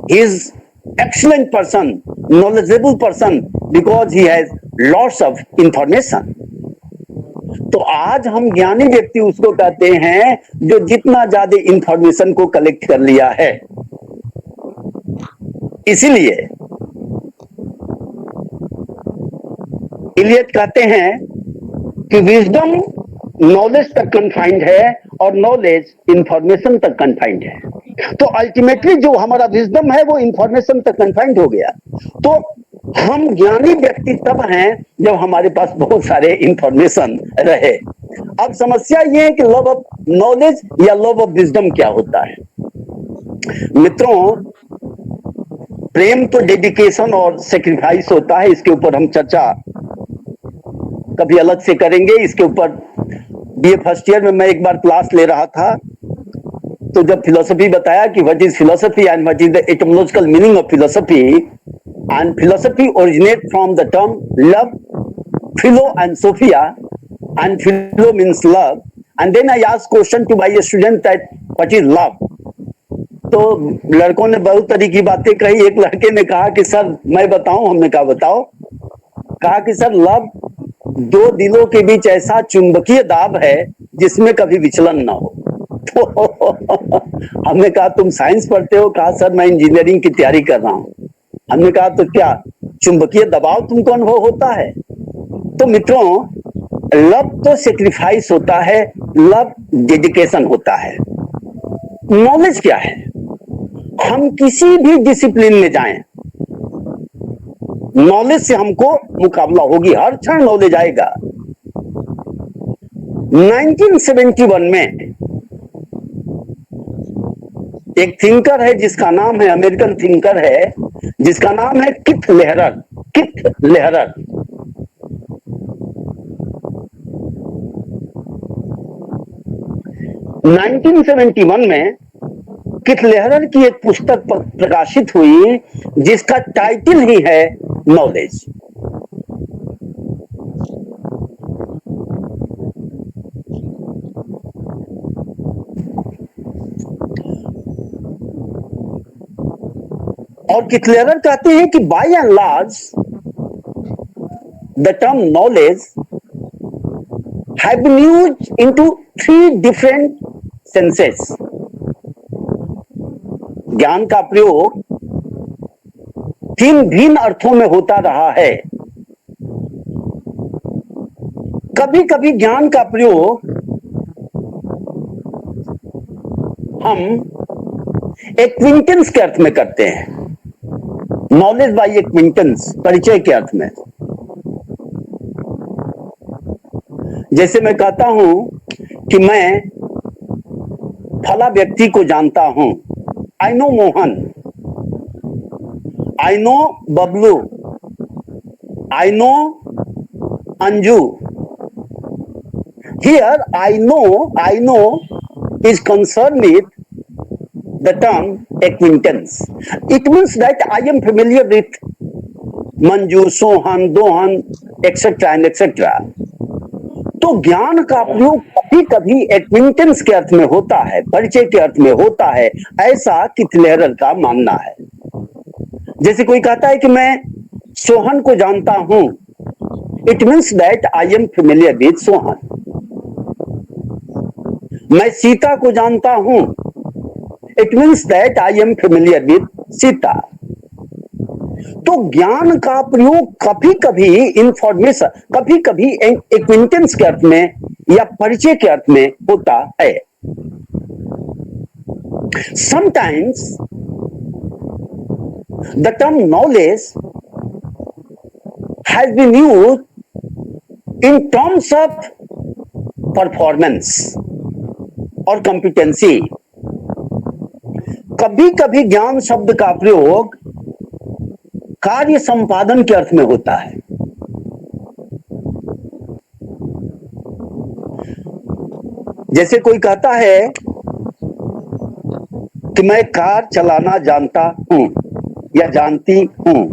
he is excellent person, knowledgeable person, because he has lots of information. तो आज हम ज्ञानी व्यक्ति उसको कहते हैं जो जितना ज्यादा इंफॉर्मेशन को कलेक्ट कर लिया है. इसीलिए इलियट कहते हैं कि विजडम नॉलेज तक कन्फाइंड है और नॉलेज इंफॉर्मेशन तक कन्फाइंड है. तो अल्टीमेटली जो हमारा विजडम है वो इंफॉर्मेशन तक कन्फाइंड हो गया. तो हम ज्ञानी व्यक्ति तब हैं जब हमारे पास बहुत सारे इंफॉर्मेशन रहे. अब समस्या ये है कि लव ऑफ नॉलेज या लव ऑफ विजडम क्या होता है. मित्रों, प्रेम तो डेडिकेशन और सेक्रीफाइस होता है. इसके ऊपर हम चर्चा कभी अलग से करेंगे. इसके ऊपर बीए फर्स्ट ईयर में मैं एक बार क्लास ले रहा था, तो जब फिलोसफी बताया कि what is philosophy and what is the etymological meaning of philosophy, and philosophy originate from the term love, philo and sophia, and philo means love. And then I asked question to my student that what is love. तो लड़कों ने बहुत तरह की बातें कही. एक लड़के ने कहा कि सर मैं बताऊं. हमने कहा बताओ. कहा कि सर लव दो दिलों के बीच ऐसा चुंबकीय दाब है जिसमें कभी विचलन ना हो. तो हमने कहा तुम साइंस पढ़ते हो? कहा सर मैं इंजीनियरिंग की तैयारी कर रहा हूं. हमने कहा तो क्या चुंबकीय दबाव तुमको अनुभव होता है? तो मित्रों, लव तो सेक्रीफाइस होता है, लव डेडिकेशन होता है. नॉलेज क्या है? हम किसी भी डिसिप्लिन में जाएं, नॉलेज से हमको मुकाबला होगी. हर क्षण नॉलेज आएगा. 1971 में एक थिंकर है जिसका नाम है, अमेरिकन थिंकर है जिसका नाम है किथ लेहरर. किथ लेहरर 1971 में किथ लेहरर की एक पुस्तक प्रकाशित हुई जिसका टाइटल ही है नॉलेज. और किथ लेहरर कहते हैं कि by and large the term knowledge have been used into 3 different senses. ज्ञान का प्रयोग 3 भिन्न अर्थों में होता रहा है. कभी कभी ज्ञान का प्रयोग हम एक्विंटेंस के अर्थ में करते हैं. नॉलेज बाय एक्विंटेंस, परिचय के अर्थ में. जैसे मैं कहता हूं कि मैं फला व्यक्ति को जानता हूं. I know Mohan, I know Bablu, I know Anju. Here I know is concerned with the term acquaintance. It means that I am familiar with Manju, Sohan, Dohan, etc. and etc. तो ज्ञान का प्रयोग कभी कभी एक्विंटेंस के अर्थ में होता है, परिचय के अर्थ में होता है, ऐसा किथ लेहरर का मानना है. जैसे कोई कहता है कि मैं सोहन को जानता हूं, it means that I am familiar with Sohan. मैं सीता को जानता हूं, it means that I am familiar with Sita. तो ज्ञान का प्रयोग कभी कभी इंफॉर्मेशन, कभी कभी एक्विंटेंस के अर्थ में या परिचय के अर्थ में होता है। Sometimes the term knowledge has been used in terms of performance और कॉम्पिटेंसी। कभी कभी ज्ञान शब्द का प्रयोग कार्य संपादन के अर्थ में होता है। जैसे कोई कहता है कि मैं कार चलाना जानता हूं या जानती हूं,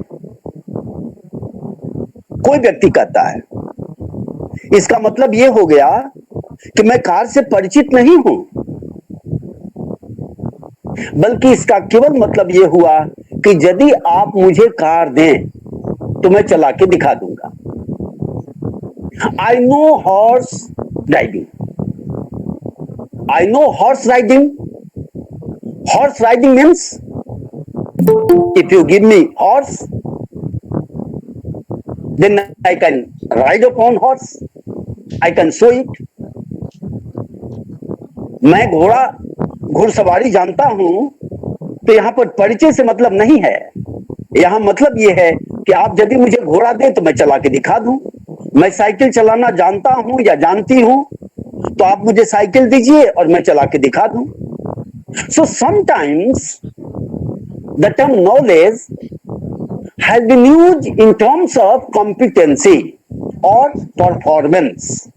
कोई व्यक्ति कहता है, इसका मतलब यह हो गया कि मैं कार से परिचित नहीं हूं, बल्कि इसका केवल मतलब यह हुआ कि यदि आप मुझे कार दें तो मैं चला के दिखा दूंगा। I know horse riding, I know horse riding. Horse riding means if you give me horse, then I can ride upon horse, I can show it. मैं घुड़सवारी जानता हूं, तो यहां पर परिचय से मतलब नहीं है। यहां मतलब यह है कि आप यदि मुझे घोड़ा दें तो मैं चला के दिखा दूं। मैं साइकिल चलाना जानता हूं या जानती हूं, तो आप मुझे साइकिल दीजिए और मैं चला के दिखा दूं। So sometimes the term knowledge has been used in terms of competency or performance.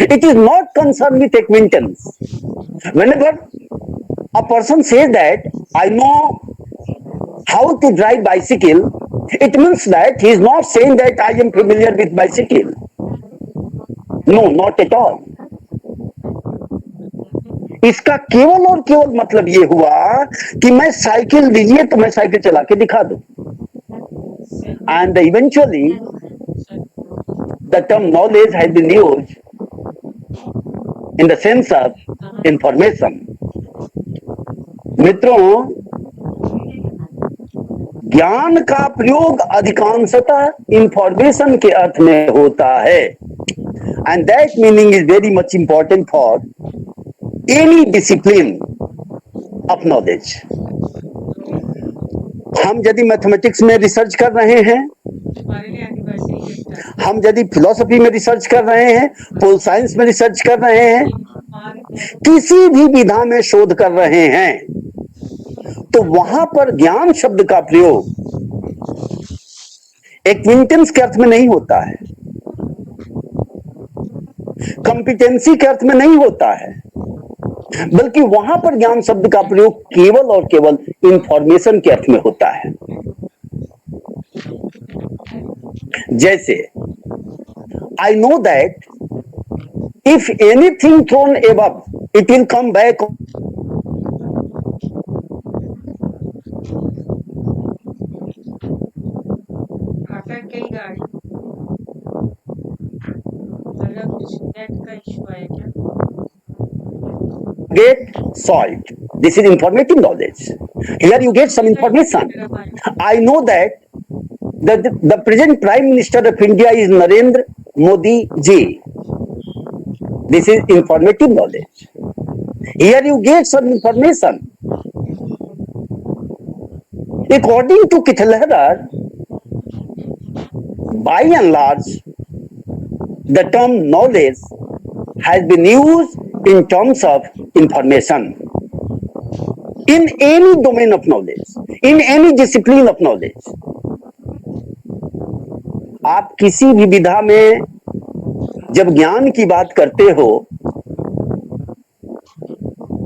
It is not concerned with acquaintance. Whenever a person says that I know how to drive bicycle, it means that he is not saying that I am familiar with bicycle. No, not at all. इसका केवल और केवल मतलब यह हुआ कि मैं साइकिल दीजिए तो मैं साइकिल चला के दिखा दूं। And eventually the term knowledge has been used in the sense of information. मित्रों, ज्ञान का प्रयोग अधिकांशतः इंफॉर्मेशन के अर्थ में होता है, and that meaning is very much important for any discipline of knowledge. हम यदि मैथमेटिक्स में रिसर्च कर रहे हैं, हम यदि फिलॉसफी में रिसर्च कर रहे हैं, पोल साइंस में रिसर्च कर रहे हैं, किसी भी विधा में शोध कर रहे हैं, तो वहां पर ज्ञान शब्द का प्रयोग एक्विंटेंस के अर्थ में नहीं होता है, कॉम्पिटेंसी के अर्थ में नहीं होता है, बल्कि वहां पर ज्ञान शब्द का प्रयोग केवल और केवल इंफॉर्मेशन के अर्थ में होता है। जैसे I know that if anything thrown above it will come back. Get solved. This is informative knowledge. Here you get some information. I know that the present Prime Minister of India is Narendra Modi ji. This is informative knowledge. Here you get some information. According to Kittelhedder, by and large, the term knowledge has been used in terms of information in any domain of knowledge, in any discipline of knowledge. आप किसी भी विधा में जब ज्ञान की बात करते हो,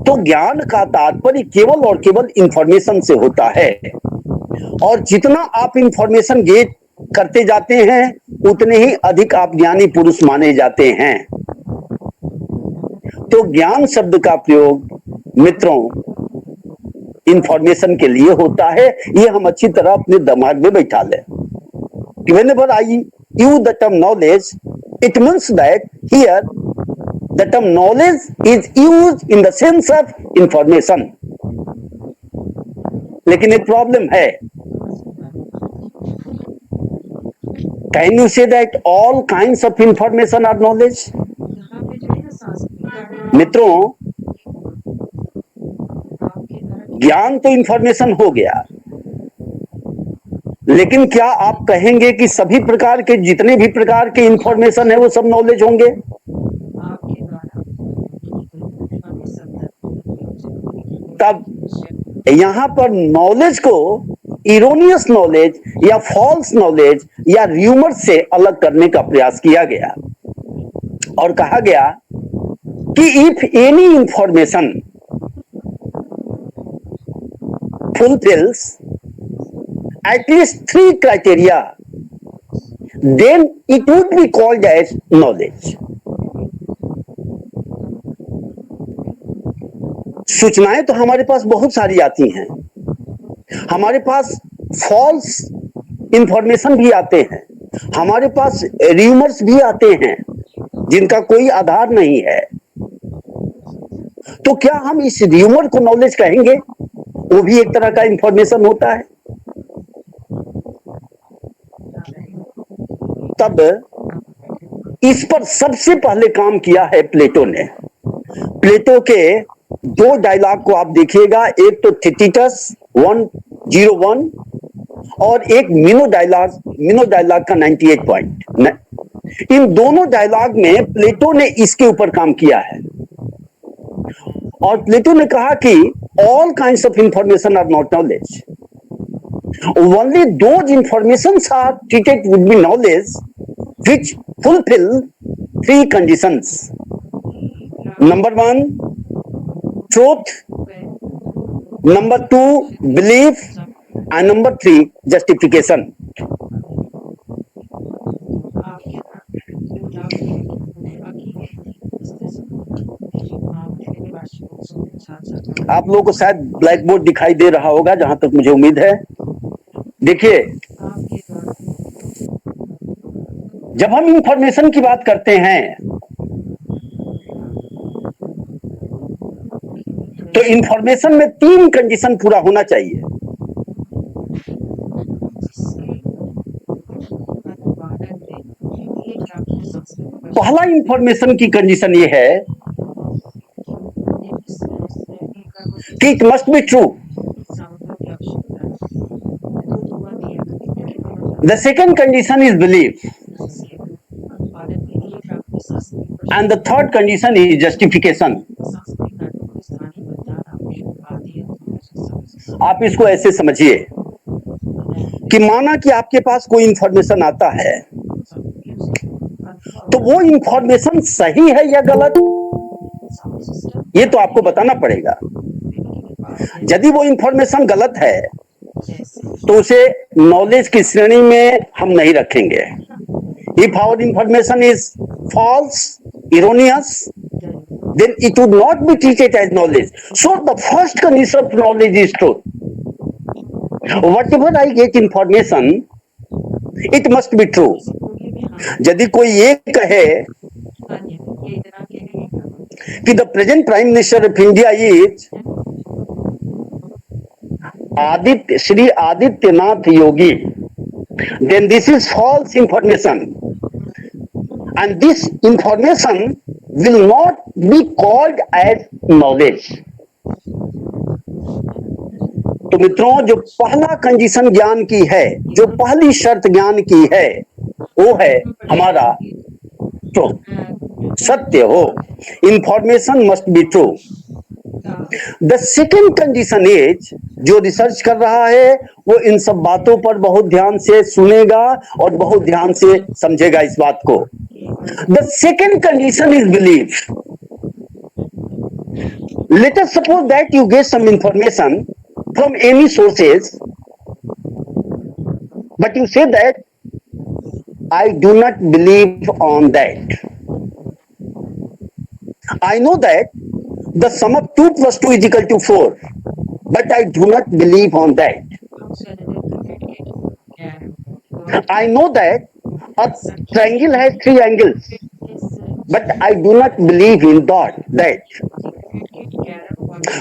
तो ज्ञान का तात्पर्य केवल और केवल इंफॉर्मेशन से होता है, और जितना आप इंफॉर्मेशन गेट करते जाते हैं उतने ही अधिक आप ज्ञानी पुरुष माने जाते हैं। तो ज्ञान शब्द का प्रयोग मित्रों इंफॉर्मेशन के लिए होता है। ये हम अच्छी तरह अपने दिमाग में बैठा लें। Whenever I use the term knowledge, it means that here the term knowledge is used in the sense of information. लेकिन एक प्रॉब्लम है. Can you say that all kinds of information are knowledge? यहाँ पे जो है ना सांस्कृतिक मित्रों, ज्ञान तो इंफॉर्मेशन हो गया, लेकिन क्या आप कहेंगे कि सभी प्रकार के जितने भी प्रकार के इंफॉर्मेशन है वो सब नॉलेज होंगे? आपके द्वारा तब यहां पर नॉलेज को इरोनियस नॉलेज या फॉल्स नॉलेज या र्यूमर से अलग करने का प्रयास किया गया और कहा गया कि if any information fulfills at least 3 criteria, then it would be called as knowledge. सूचनाएं तो हमारे पास बहुत सारी आती हैं, हमारे पास फॉल्स इंफॉर्मेशन भी आते हैं, हमारे पास र्यूमर्स भी आते हैं जिनका कोई आधार नहीं है. तो क्या हम इस र्यूमर को नॉलेज कहेंगे? वो भी एक तरह का इंफॉर्मेशन होता है. तब इस पर सबसे पहले काम किया है प्लेटो ने. प्लेटो के 2 डायलॉग को आप देखिएगा, एक तो थिटीटस 101 और एक मिनो डायलॉग का 98 पॉइंट. इन दोनों डायलॉग में प्लेटो ने इसके ऊपर काम किया है और प्लेटो ने कहा कि all kinds of information are not knowledge. Only those informations are treated would be knowledge which fulfill 3 conditions. Number 1, truth. Number 2, belief. And number 3, justification. आप लोगों को शायद ब्लैक बोर्ड दिखाई दे रहा होगा, जहां तक मुझे उम्मीद है. देखिए, जब हम इंफॉर्मेशन की बात करते हैं तो इंफॉर्मेशन में 3 कंडीशन पूरा होना चाहिए. पहला इंफॉर्मेशन की कंडीशन ये है कि it must be true. The second condition is belief and the third condition is justification. आप इसको ऐसे समझिए कि माना कि आपके पास कोई इंफॉर्मेशन आता है, तो वो इंफॉर्मेशन सही है या गलत, ये तो आपको बताना पड़ेगा. यदि वो इंफॉर्मेशन गलत है तो उसे नॉलेज की श्रेणी में हम नहीं रखेंगे. If our information is false, erroneous, then it would not be treated as knowledge. So the first condition of knowledge is truth. Whatever I get information, it must be true. यदि कोई ये कहे कि the present prime minister of India is Shri Adityanath Yogi, then this is false information, and this information will not be called as knowledge. तो मित्रों, जो पहला कंडीशन ज्ञान की है, जो पहली शर्त ज्ञान की है, वो है हमारा ट्रूथ, सत्य हो. Information must be true. The second condition is, जो रिसर्च कर रहा है वो इन सब बातों पर बहुत ध्यान से सुनेगा और बहुत ध्यान से समझेगा इस बात को. The second condition is belief. Let us suppose that you get some information from any sources, but you say that I do not believe on that. I know that the sum of 2 plus 2 is equal to 4, but I do not believe on that. I know that a triangle has 3 angles, but I do not believe in that.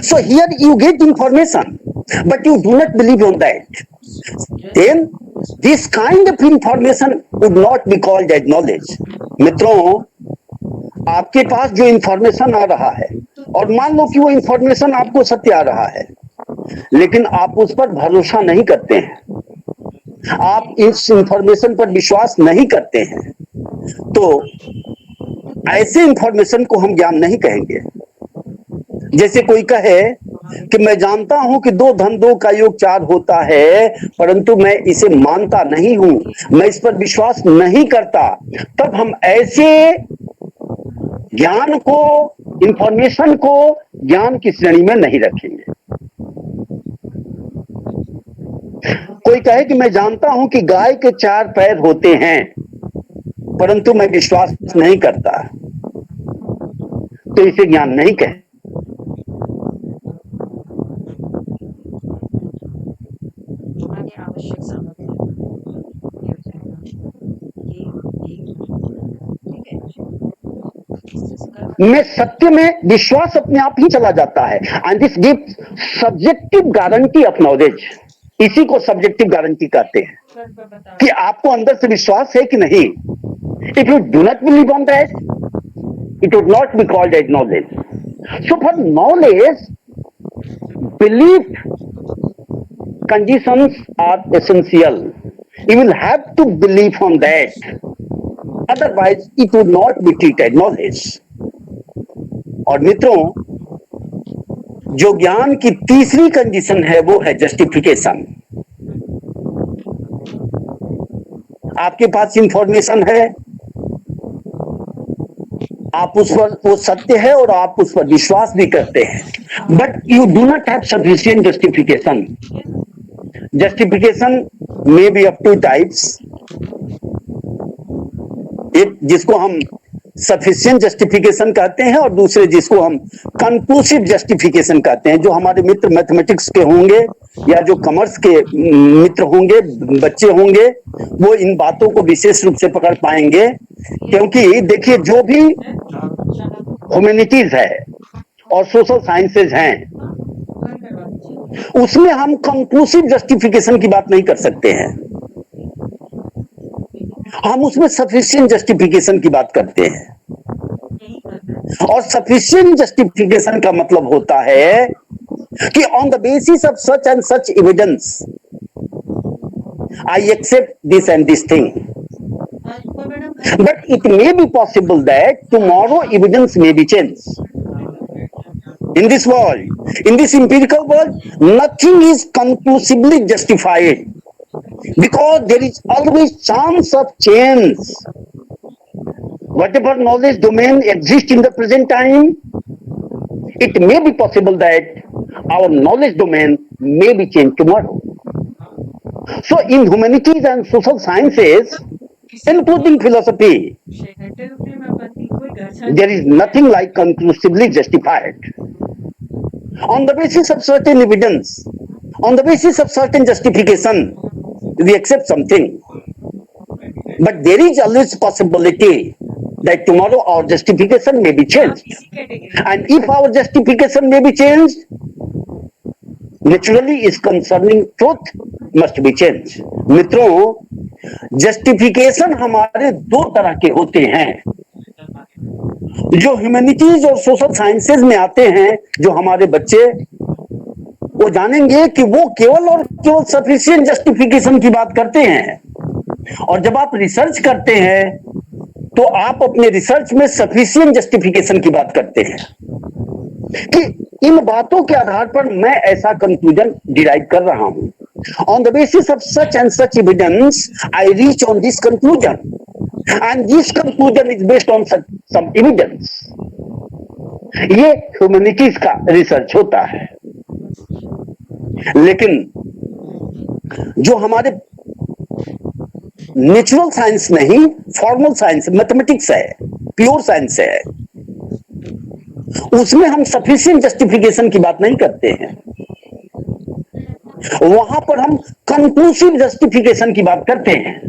So here you get information but you do not believe on that, then this kind of information would not be called as knowledge. मित्रों, आपके पास जो इंफॉर्मेशन आ रहा है और मान लो कि वो इंफॉर्मेशन आपको सत्य आ रहा है, लेकिन आप उस पर भरोसा नहीं करते हैं, आप इस इंफॉर्मेशन पर विश्वास नहीं करते हैं, तो ऐसे इंफॉर्मेशन को हम ज्ञान नहीं कहेंगे। जैसे कोई कहे कि मैं जानता हूं कि 2 धन 2 का योग 4 होता है, परंतु मैं इसे मानता नहीं हूं, मैं इस पर विश्वास नहीं करता, तब हम ऐसे ज्ञान को, इंफॉर्मेशन को ज्ञान की श्रेणी में नहीं रखेंगे। कोई कहे कि मैं जानता हूं कि गाय के 4 पैर होते हैं, परंतु मैं विश्वास नहीं करता, तो इसे ज्ञान नहीं कहे। आगे आवश्यक सामग्री ये हो जाएगा, ये ठीक है। में सत्य में विश्वास अपने आप ही चला जाता है, and this gives subjective guarantee of knowledge. इसी को सब्जेक्टिव गारंटी कहते हैं कि आपको अंदर से विश्वास है कि नहीं। If you do not believe on that, it would not be called as knowledge. So for knowledge, belief conditions are essential. You will have to believe on that. Otherwise, it would not be treated knowledge. और मित्रों, जो ज्ञान की तीसरी कंडीशन है वो है जस्टिफिकेशन। आपके पास इंफॉर्मेशन है, आप उस पर, वो सत्य है और आप उस पर विश्वास भी करते हैं, but you do not have sufficient justification. Justification may be of 2 types. एक जिसको हम सफिशिएंट जस्टिफिकेशन कहते हैं और दूसरे जिसको हम कंक्लूसिव जस्टिफिकेशन कहते हैं। जो हमारे मित्र मैथमेटिक्स के होंगे या जो कॉमर्स के मित्र होंगे, बच्चे होंगे, वो इन बातों को विशेष रूप से पकड़ पाएंगे, क्योंकि देखिए जो भी ह्यूमैनिटीज है और सोशल साइंसेज हैं, उसमें हम कंक्लूसिव जस्टिफिकेशन की बात नहीं कर सकते हैं, हम उसमें सफिशिएंट जस्टिफिकेशन की बात करते हैं। और सफिशिएंट जस्टिफिकेशन का मतलब होता है कि on the basis of such and such evidence I accept this and this thing, but it may be possible that tomorrow evidence may be changed. In this world, in this empirical world, nothing is conclusively justified because there is always chance of change. Whatever knowledge domain exists in the present time, it may be possible that our knowledge domain may be changed tomorrow. So in humanities and social sciences, including philosophy, there is nothing like conclusively justified. On the basis of certain evidence, on the basis of certain justification, we accept something. But there is always possibility that tomorrow our justification may be changed. And if our justification may be changed, naturally is concerning truth must be changed. मित्रों, जस्टिफिकेशन हमारे 2 तरह के होते हैं। जो ह्यूमैनिटीज और सोशल साइंसेज में आते हैं, जो हमारे बच्चे, वो जानेंगे कि वो केवल और केवल सफिशिएंट जस्टिफिकेशन की बात करते हैं। और जब आप रिसर्च करते हैं तो आप अपने रिसर्च में सफिशिएंट जस्टिफिकेशन की बात करते हैं कि इन बातों के आधार पर मैं ऐसा कंक्लूजन डिराइव कर रहा हूं। On the basis of such and such evidence, I reach on this conclusion, and this conclusion is based on some evidence. ये ह्यूमैनिटीज का रिसर्च होता है। लेकिन जो हमारे नेचुरल साइंस नहीं, फॉर्मल साइंस, मैथमेटिक्स है, प्योर साइंस है, उसमें हम सफिशिएंट जस्टिफिकेशन की बात नहीं करते हैं। वहां पर हम कंक्लूसिव जस्टिफिकेशन की बात करते हैं।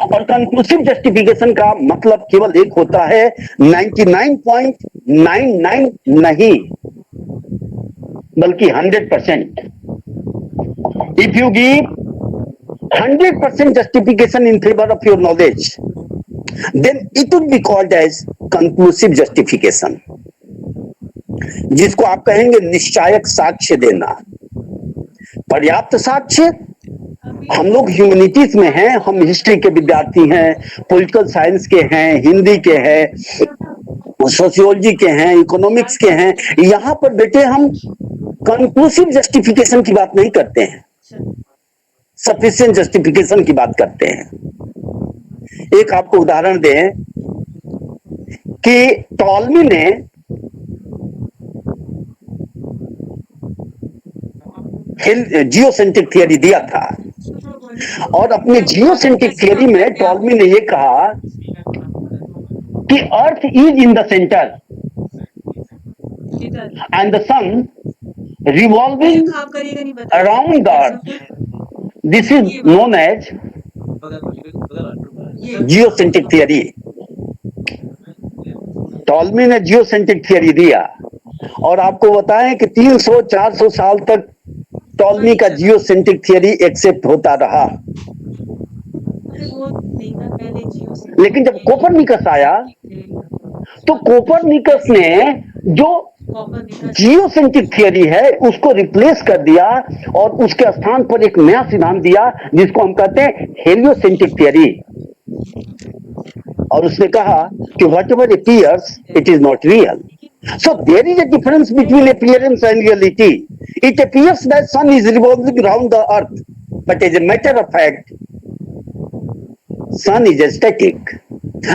और कंक्लूसिव जस्टिफिकेशन का मतलब केवल एक होता है, 99.99 नहीं, बल्कि 100%. If you give 100% justification in favor of your knowledge, then it would be called as conclusive justification, जिसको आप कहेंगे निश्चायक साक्ष्य देना. पर्याप्त साक्ष्य. हम लोग ह्यूमैनिटीज में हैं, हम हिस्ट्री के विद्यार्थी हैं, पॉलिटिकल साइंस के हैं, हिंदी के हैं, सोशियोलॉजी के हैं, इकोनॉमिक्स के हैं. यहां पर बेटे हम कंक्लूसिव जस्टिफिकेशन की बात नहीं करते हैं, सफिशिएंट जस्टिफिकेशन की बात करते हैं. एक आपको उदाहरण दें कि टॉलमी ने जियोसेंट्रिक थियरी दिया था, और अपने जियोसेंट्रिक थियरी में टॉलमी ने यह कहा कि earth is in the centre and the sun revolving around the earth. This is known as geocentric theory. Ptolemy ने जियोसेंट्रिक थियरी दिया, और आपको बताएं कि 300-400 साल तक टॉलमी का जियोसेंट्रिक थियरी एक्सेप्ट होता रहा. लेकिन जब कोपरनिकस आया तो कोपरनिकस ने जो जियोसेंट्रिक थियरी है उसको रिप्लेस कर दिया और उसके स्थान पर एक नया सिद्धांत दिया जिसको हम कहते हैं हेलियोसेंट्रिक थियरी. और उसने कहा कि whatever appears it is not real. So there is a difference between appearance and reality. It appears that sun is revolving around the earth, but as a matter of fact, sun is static,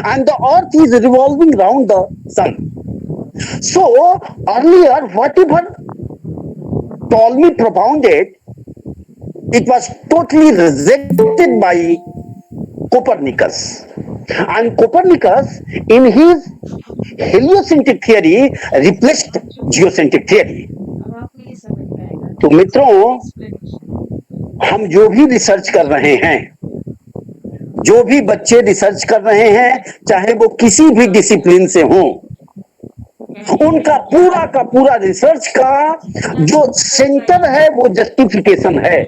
and the earth is revolving around the sun. So earlier, whatever Ptolemy propounded, it was totally rejected by Copernicus. And Copernicus, in his heliocentric theory, replaced geocentric theory. तो मित्रों, हम जो भी रिसर्च कर रहे हैं, जो भी बच्चे रिसर्च कर रहे हैं, चाहे वो किसी भी डिसिप्लिन से हों, उनका पूरा का पूरा रिसर्च का जो सेंटर है वो जस्टिफिकेशन है.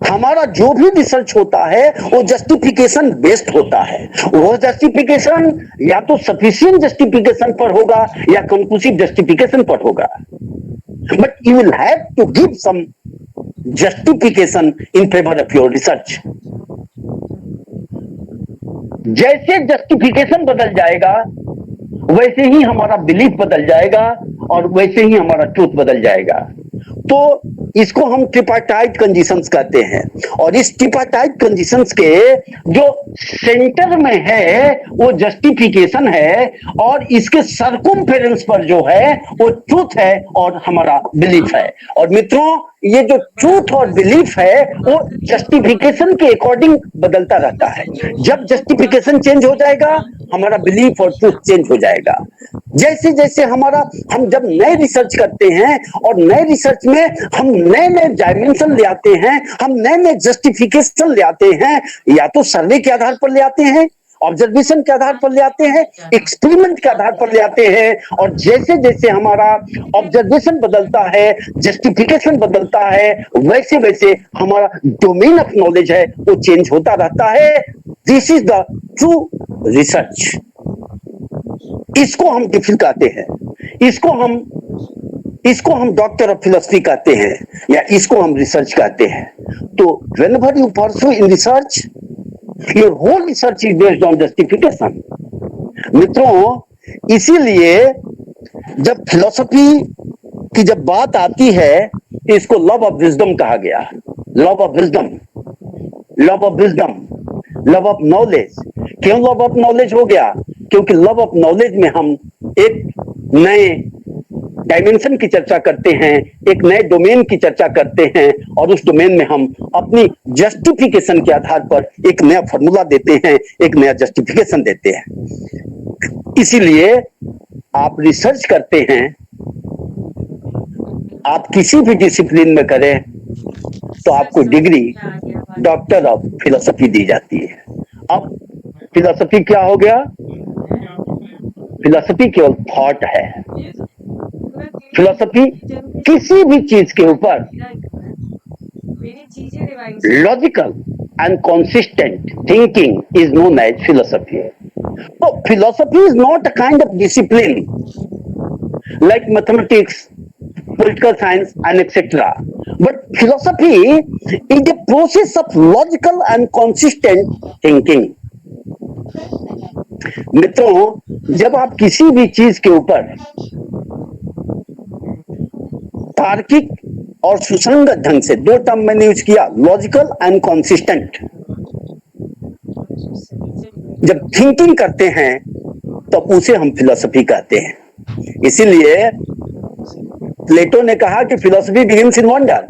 हमारा जो भी रिसर्च होता है वो जस्टिफिकेशन बेस्ड होता है. वो जस्टिफिकेशन या तो सफिशिएंट जस्टिफिकेशन पर होगा या कंक्लूसिव जस्टिफिकेशन पर होगा. But you will have to give some justification in favour of your research. जैसे जस्टिफिकेशन बदल जाएगा वैसे ही हमारा बिलीफ बदल जाएगा और वैसे ही हमारा ट्रूथ बदल जाएगा. तो इसको हम ट्रिपार्टाइट कंडीशंस कहते हैं. और इस ट्रिपार्टाइट कंडीशंस के जो सेंटर में है वो जस्टिफिकेशन है, और इसके सर्कमफेरेंस पर जो है वो ट्रूथ है और हमारा बिलीफ है. और मित्रों, ये जो ट्रूथ और बिलीफ है वो जस्टिफिकेशन के अकॉर्डिंग बदलता रहता है. जब जस्टिफिकेशन चेंज हो जाएगा हमारा बिलीफ और ट्रूथ चेंज हो जाएगा. जैसे जैसे हम जब नए रिसर्च करते हैं और नए रिसर्च में हम नए नए डायमेंशन ले आते हैं, हम नए नए जस्टिफिकेशन ले आते हैं, या तो सर्वे के आधार पर ले आते हैं, ऑब्जर्वेशन के आधार पर ले आते हैं, एक्सपेरिमेंट के आधार पर ले आते हैं. और जैसे जैसे हमारा ऑब्जर्वेशन बदलता है, जस्टिफिकेशन बदलता है, वैसे वैसे हमारा डोमेन ऑफ नॉलेज है वो चेंज होता रहता है. This is the true research. इसको हम डिफिल कहते हैं, इसको हम डॉक्टर ऑफ फिलोसफी कहते हैं, या इसको हम रिसर्च कहते हैं. तो whenever you pursue in research, your whole research is based on justification. मित्रों, इसीलिए जब फिलोसफी की जब बात आती है इसको लव ऑफ विजडम कहा गया. Love of wisdom, love of wisdom, love of knowledge. क्यों लव ऑफ नॉलेज हो गया? क्योंकि लव ऑफ नॉलेज में हम एक नए डायमेंशन की चर्चा करते हैं, एक नए डोमेन की चर्चा करते हैं, और उस डोमेन में हम अपनी जस्टिफिकेशन के आधार पर एक नया फॉर्मूला देते हैं, एक नया जस्टिफिकेशन देते हैं. इसीलिए आप रिसर्च करते हैं, आप किसी भी डिसिप्लिन में करें तो आपको डिग्री डॉक्टर ऑफ फिलोसफी दी जाती है. अब फिलोसफी क्या हो गया? फिलोसफी केवल थॉट है, फिलोसफी किसी भी चीज के ऊपर मेरी चीजें revise logical and consistent thinking is known as philosophy. So philosophy is not a kind of discipline like mathematics, political science, and etc. But philosophy is a process of logical and consistent thinking. मित्रों, जब आप किसी भी चीज के ऊपर तार्किक और सुसंगत ढंग से, दो टर्म मैंने यूज किया, लॉजिकल एंड कॉन्सिस्टेंट, जब थिंकिंग करते हैं तो उसे हम फिलॉसफी कहते हैं। इसीलिए प्लेटो ने कहा कि फिलॉसफी बिगिंस इन वंडर।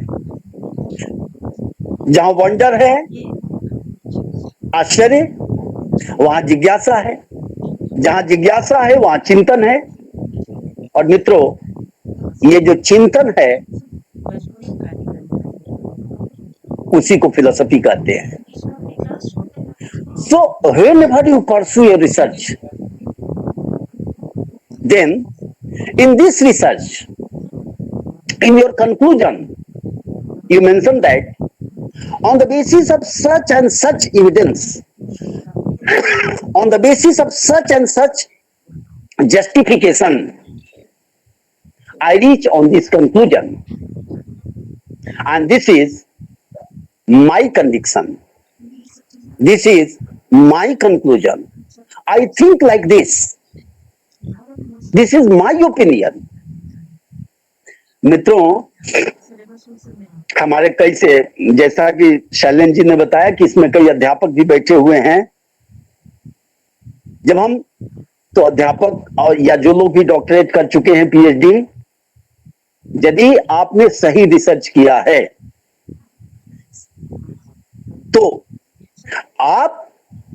जहां वंडर है, आश्चर्य, वहां जिज्ञासा है। जहां जिज्ञासा है वहां चिंतन है। और मित्रों, ये जो चिंतन है उसी को फिलॉसफी कहते हैं। So whenever you pursue your research, then in this research, in your conclusion, you mention that on the basis of such and such evidence, on the basis of such and such justification, I reach on this conclusion, and this is my conviction. This is my conclusion. I think like this. This is my opinion. मित्रों, हमारे कई से, जैसा कि शैलेंद्र जी ने बताया कि इसमें कई अध्यापक भी बैठे हुए हैं। जब हम तो अध्यापक और या जो लोग भी डॉक्टरेट कर चुके हैं, पीएचडी, यदि आपने सही रिसर्च किया है तो आप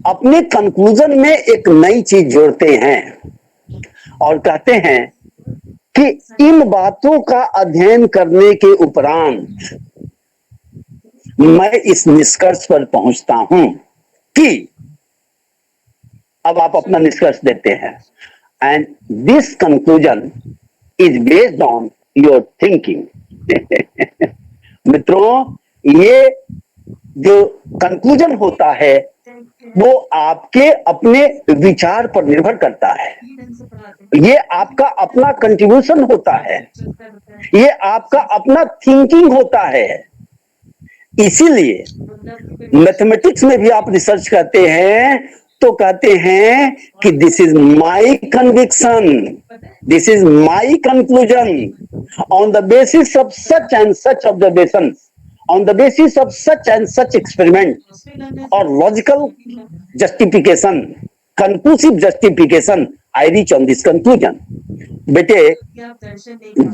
अपने कंक्लूजन में एक नई चीज जोड़ते हैं और कहते हैं कि इन बातों का अध्ययन करने के उपरांत मैं इस निष्कर्ष पर पहुंचता हूं कि, अब आप अपना निष्कर्ष देते हैं, and this conclusion is based on your thinking. मित्रों, ये जो कंक्लूजन होता है वो आपके अपने विचार पर निर्भर करता है। ये आपका अपना कंट्रीब्यूशन होता है, ये आपका अपना थिंकिंग होता है। इसीलिए मैथमेटिक्स में भी आप रिसर्च करते हैं तो कहते हैं कि this is my conviction, this is my conclusion on the basis of such and such observation, on the basis of such and such experiment or logical justification, conclusive justification, I reach on this conclusion. बेटे,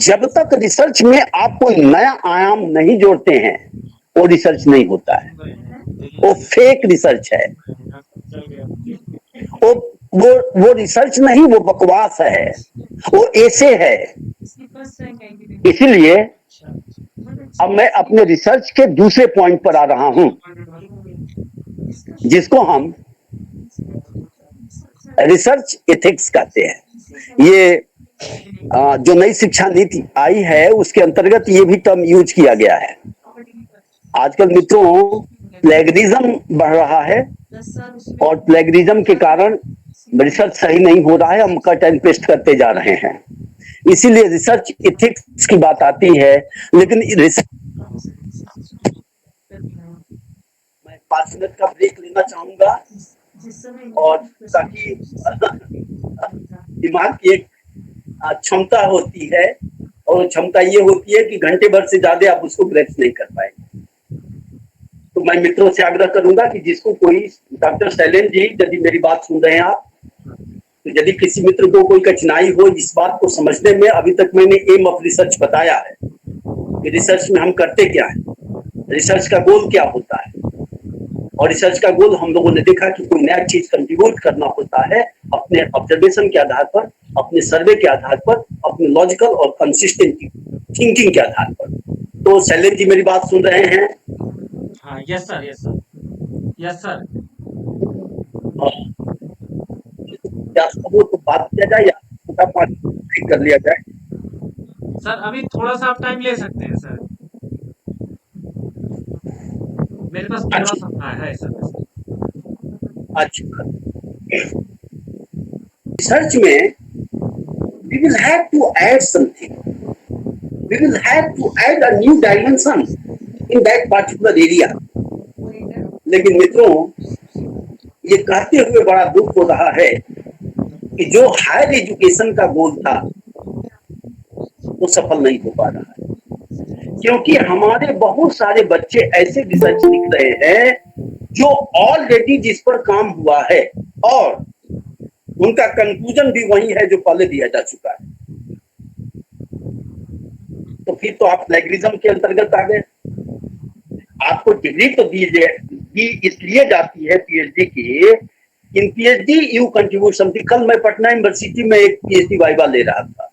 जब तक रिसर्च में आप कोई नया आयाम नहीं जोड़ते हैं वो रिसर्च नहीं होता है, वो फेक रिसर्च है, वो रिसर्च नहीं, वो बकवास है, वो ऐसे है। इसीलिए अब मैं अपने रिसर्च के दूसरे पॉइंट पर आ रहा हूं, जिसको हम रिसर्च एथिक्स कहते हैं। ये जो नई शिक्षा नीति आई है उसके अंतर्गत ये भी टर्म यूज किया गया है। आजकल मित्रों प्लेगरिज्म बढ़ रहा है और प्लेगरिज्म के कारण रिसर्च सही नहीं हो रहा है, हम कट एंड पेस्ट करते जा रहे हैं। इसीलिए रिसर्च एथिक्स की बात आती है। लेकिन मैं 5 मिनट का ब्रेक लेना चाहूंगा और ताकि दिमाग की एक क्षमता होती है और वो क्षमता ये होती है कि घंटे भर से ज्यादा आप उसको ग्रैप्स नहीं कर पाएंगे। तो मैं मित्रों से आग्रह करूंगा कि जिसको कोई, डॉक्टर शैलेंद्र जी यदि मेरी बात सुन रहे हैं आप, तो यदि किसी मित्र को कोई कठिनाई हो इस बात को समझने में, अभी तक मैंने एम ऑफ रिसर्च बताया है कि रिसर्च में हम करते क्या है, रिसर्च का गोल क्या होता है। और रिसर्च का गोल हम लोगों ने देखा कि कोई नया चीज कंट्रीब्यूट करना होता है अपने ऑब्जर्वेशन के आधार पर, अपने सर्वे के आधार पर, अपने लॉजिकल और कंसिस्टेंट थिंकिंग के आधार पर। तो शैलेंद्र जी मेरी बात सुन रहे हैं? हाँ, yes sir, yes sir, yes sir. क्या सबको तो बात किया जाए या कर लिया जाए? सर अभी थोड़ा सा आप टाइम ले सकते हैं सर। मेरे पास थोड़ा अच्छा, सा है सर। अच्छा। रिसर्च में we will have to add something. We will have to add a new dimension in that particular area. लेकिन मित्रों, ये कहते हुए बड़ा दुख हो रहा है कि जो हायर एजुकेशन का गोल था वो सफल नहीं हो पा रहा है, क्योंकि हमारे बहुत सारे बच्चे ऐसे रिसर्च लिख रहे हैं जो ऑलरेडी जिस पर काम हुआ है और उनका कंक्लूजन भी वही है जो पहले दिया जा चुका है। तो फिर तो आप प्लेगरिज्म के अंतर्गत आ गए। आपको डिग्री तो दी इसलिए जाती है पीएचडी की, इन पीएचडी यू कंट्रीब्यूट समथिंग। कल मैं पटना यूनिवर्सिटी में एक पीएचडी वाइवा ले रहा था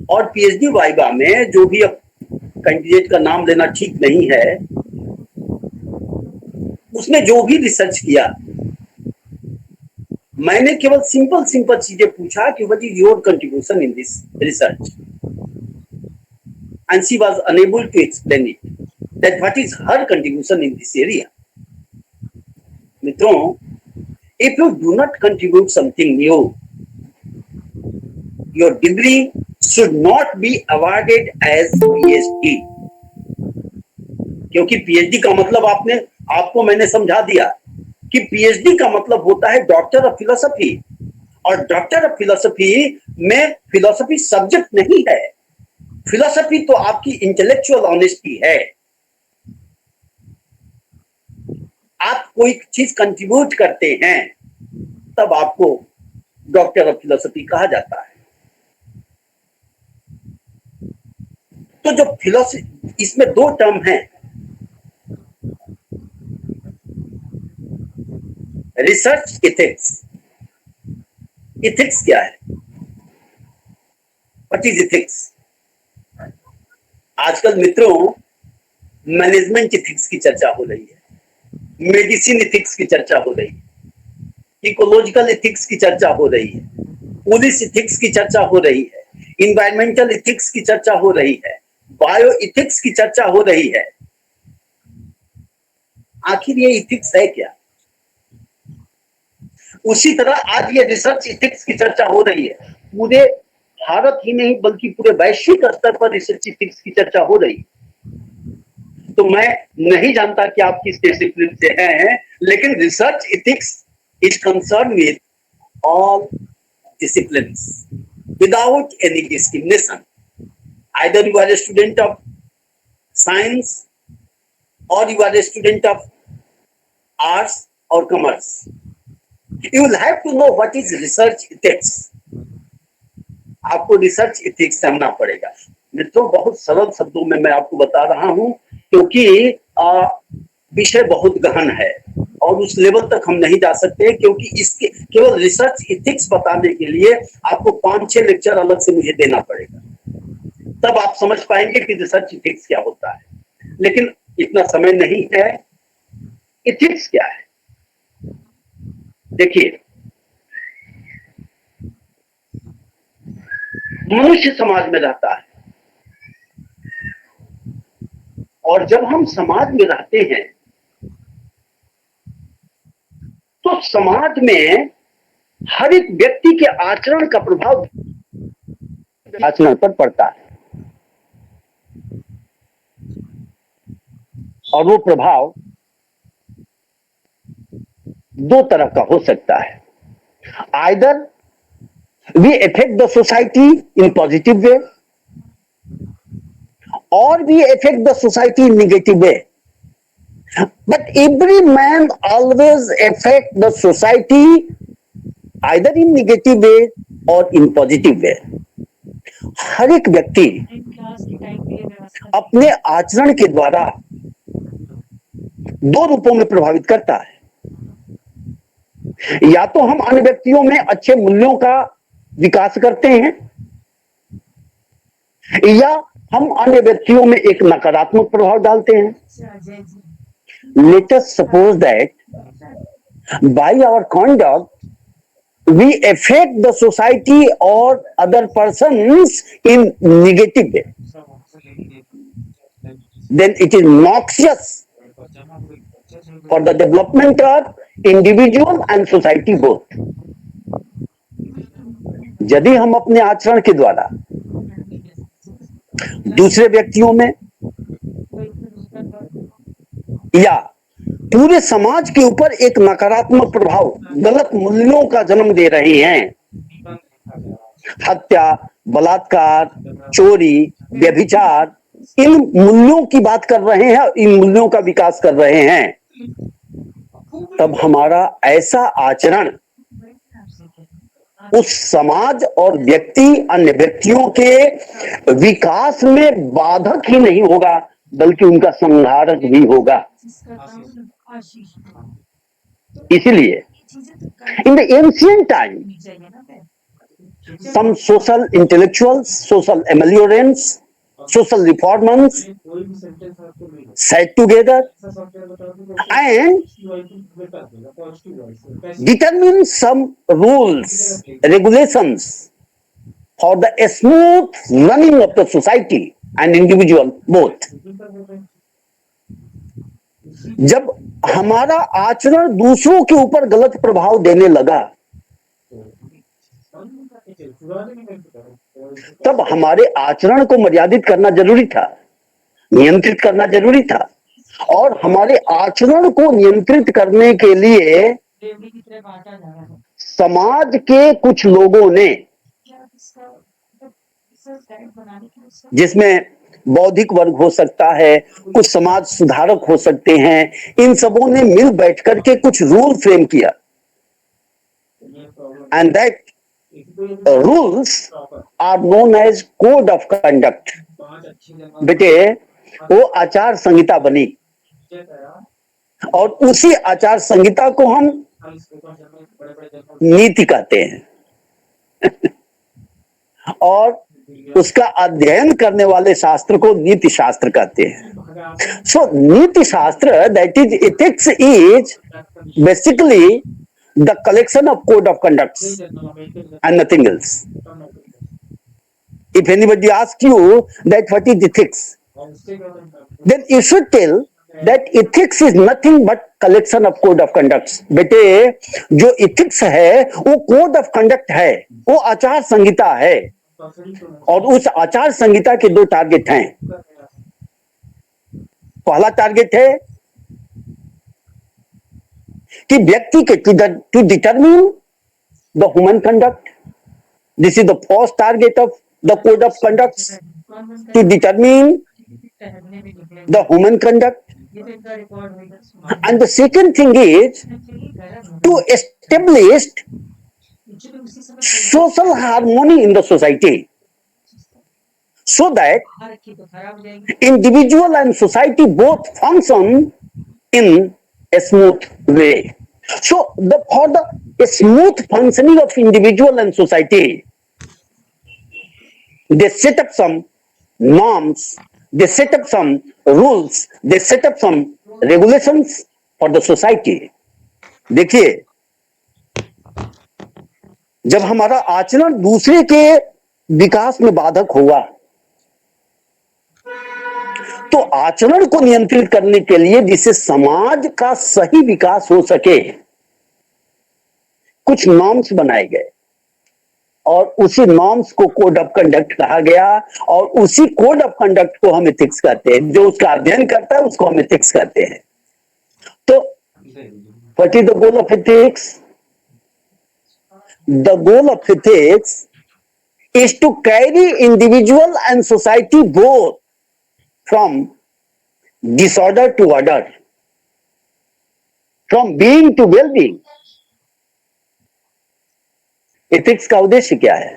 और पीएचडी वाइवा में जो भी, अब कैंडिडेट का नाम लेना ठीक नहीं है, उसने जो भी रिसर्च किया, मैंने केवल सिंपल चीजें पूछा कि what is your contribution in this research, and she was unable to explain it that what is her contribution in this area. मित्रों, if you do not contribute something new, your degree should not be awarded as PhD. क्योंकि पीएचडी का मतलब आपको मैंने समझा दिया कि पीएचडी का मतलब होता है डॉक्टर ऑफ फिलोसफी, और डॉक्टर ऑफ फिलोसफी में फिलोसफी सब्जेक्ट नहीं है। फिलोसफी तो आपकी इंटेलेक्चुअल ऑनेस्टी है। आप कोई चीज कंट्रीब्यूट करते हैं तब आपको डॉक्टर ऑफ फिलोसफी कहा जाता है। तो जो फिलोसफी, इसमें दो टर्म हैं, रिसर्च इथिक्स। इथिक्स क्या है? What is ethics? आजकल मित्रों मैनेजमेंट इथिक्स की चर्चा हो रही है, मेडिसिन इथिक्स की चर्चा हो रही है, इकोलॉजिकल इथिक्स की चर्चा हो रही है, पुलिस इथिक्स की चर्चा हो रही है, इन्वायरमेंटल इथिक्स की चर्चा हो रही है, बायो इथिक्स की चर्चा हो रही है। आखिर ये इथिक्स है क्या? उसी तरह आज ये रिसर्च इथिक्स की चर्चा हो रही है। पूरे भारत ही नहीं बल्कि पूरे वैश्विक स्तर पर रिसर्च इथिक्स की चर्चा हो रही है। तो मैं नहीं जानता कि आप किस डिसिप्लिन से हैं, लेकिन research ethics is concern with all disciplines without any discrimination. Either you are a student of science or you are a student of arts or commerce. You will have to know what is research ethics. आपको रिसर्च इथिक्स समझना पड़ेगा। मित्रों, बहुत सरल शब्दों में मैं आपको बता रहा हूं, क्योंकि विषय बहुत गहन है और उस लेवल तक हम नहीं जा सकते, क्योंकि इसके केवल रिसर्च इथिक्स बताने के लिए आपको 5-6 लेक्चर अलग से मुझे देना पड़ेगा, तब आप समझ पाएंगे कि रिसर्च इथिक्स क्या होता है। लेकिन इतना समय नहीं है। इथिक्स क्या है? देखिए, मनुष्य समाज में रहता है और जब हम समाज में रहते हैं तो समाज में हर एक व्यक्ति के आचरण का प्रभाव आचरण पर पड़ता है, और वो प्रभाव दो तरह का हो सकता है। Either we affect the society in positive way और we affect the society in negative way, but every man always affect the society either in negative way और इन पॉजिटिव वे। हर एक व्यक्ति अपने आचरण के द्वारा दो रूपों में प्रभावित करता है। या तो हम अन्य व्यक्तियों में अच्छे मूल्यों का विकास करते हैं, या हम अन्य व्यक्तियों में एक नकारात्मक प्रभाव डालते हैं। Let us suppose that by our conduct we affect the society or other persons in negative way, then it is noxious for the development of individual and society both. यदि हम अपने आचरण के द्वारा दूसरे व्यक्तियों में या पूरे समाज के ऊपर एक नकारात्मक प्रभाव, गलत मूल्यों का जन्म दे रहे हैं, हत्या, बलात्कार, चोरी, व्यभिचार, इन मूल्यों की बात कर रहे हैं, इन मूल्यों का विकास कर रहे हैं, तब हमारा ऐसा आचरण उस समाज और व्यक्ति, अन्य व्यक्तियों के विकास में बाधक ही नहीं होगा, बल्कि उनका संहारक भी होगा। इसलिए in the ancient time some social intellectuals, social ameliorants, social reformers sat together and determined some rules, regulations for the smooth running of the society and individual both. जब हमारा आचरण दूसरों के ऊपर गलत प्रभाव देने लगा, तब हमारे आचरण को मर्यादित करना जरूरी था, नियंत्रित करना जरूरी था। और हमारे आचरण को नियंत्रित करने के लिए समाज के कुछ लोगों ने, जिसमें बौद्धिक वर्ग हो सकता है, कुछ समाज सुधारक हो सकते हैं, इन सबों ने मिल बैठ करके कुछ रूल फ्रेम किया। And that rules are known as code of conduct. बेटे, वो आचार संहिता बनी और उसी आचार संहिता को हम नीति कहते हैं और उसका अध्ययन करने वाले शास्त्र को नीति शास्त्र कहते हैं। सो नीति शास्त्र, that is ethics, is basically the collection of code of conducts and nothing else. If anybody asks you that what is ethics, then you should tell that ethics is nothing but collection of code of conducts. बेटे, जो ethics है वो code of conduct है, वो आचार संहिता है, और उस आचार संहिता के दो टारगेट हैं। पहला टारगेट है कि व्यक्ति के to determine the human conduct, this is the first target of the code of conduct, to determine the human conduct. And the second thing is to establish social harmony in the society, so that individual and society both function in a smooth way. So for the smooth functioning of individual and society, they set up some norms, they set up some rules, they set up some regulations for the society. देखिए, जब हमारा आचरण दूसरे के विकास में बाधक होगा, तो आचरण को नियंत्रित करने के लिए, जिससे समाज का सही विकास हो सके, कुछ नॉर्म्स बनाए गए और उसी नॉर्म्स को कोड ऑफ कंडक्ट कहा गया, और उसी कोड ऑफ कंडक्ट को हम एथिक्स कहते हैं। जो उसका अध्ययन करता है उसको हम एथिक्स कहते हैं। तो what is the goal of ethics? The goal of ethics is to carry individual and society both from disorder to order, from being to well-being. एथिक्स का उद्देश्य क्या है?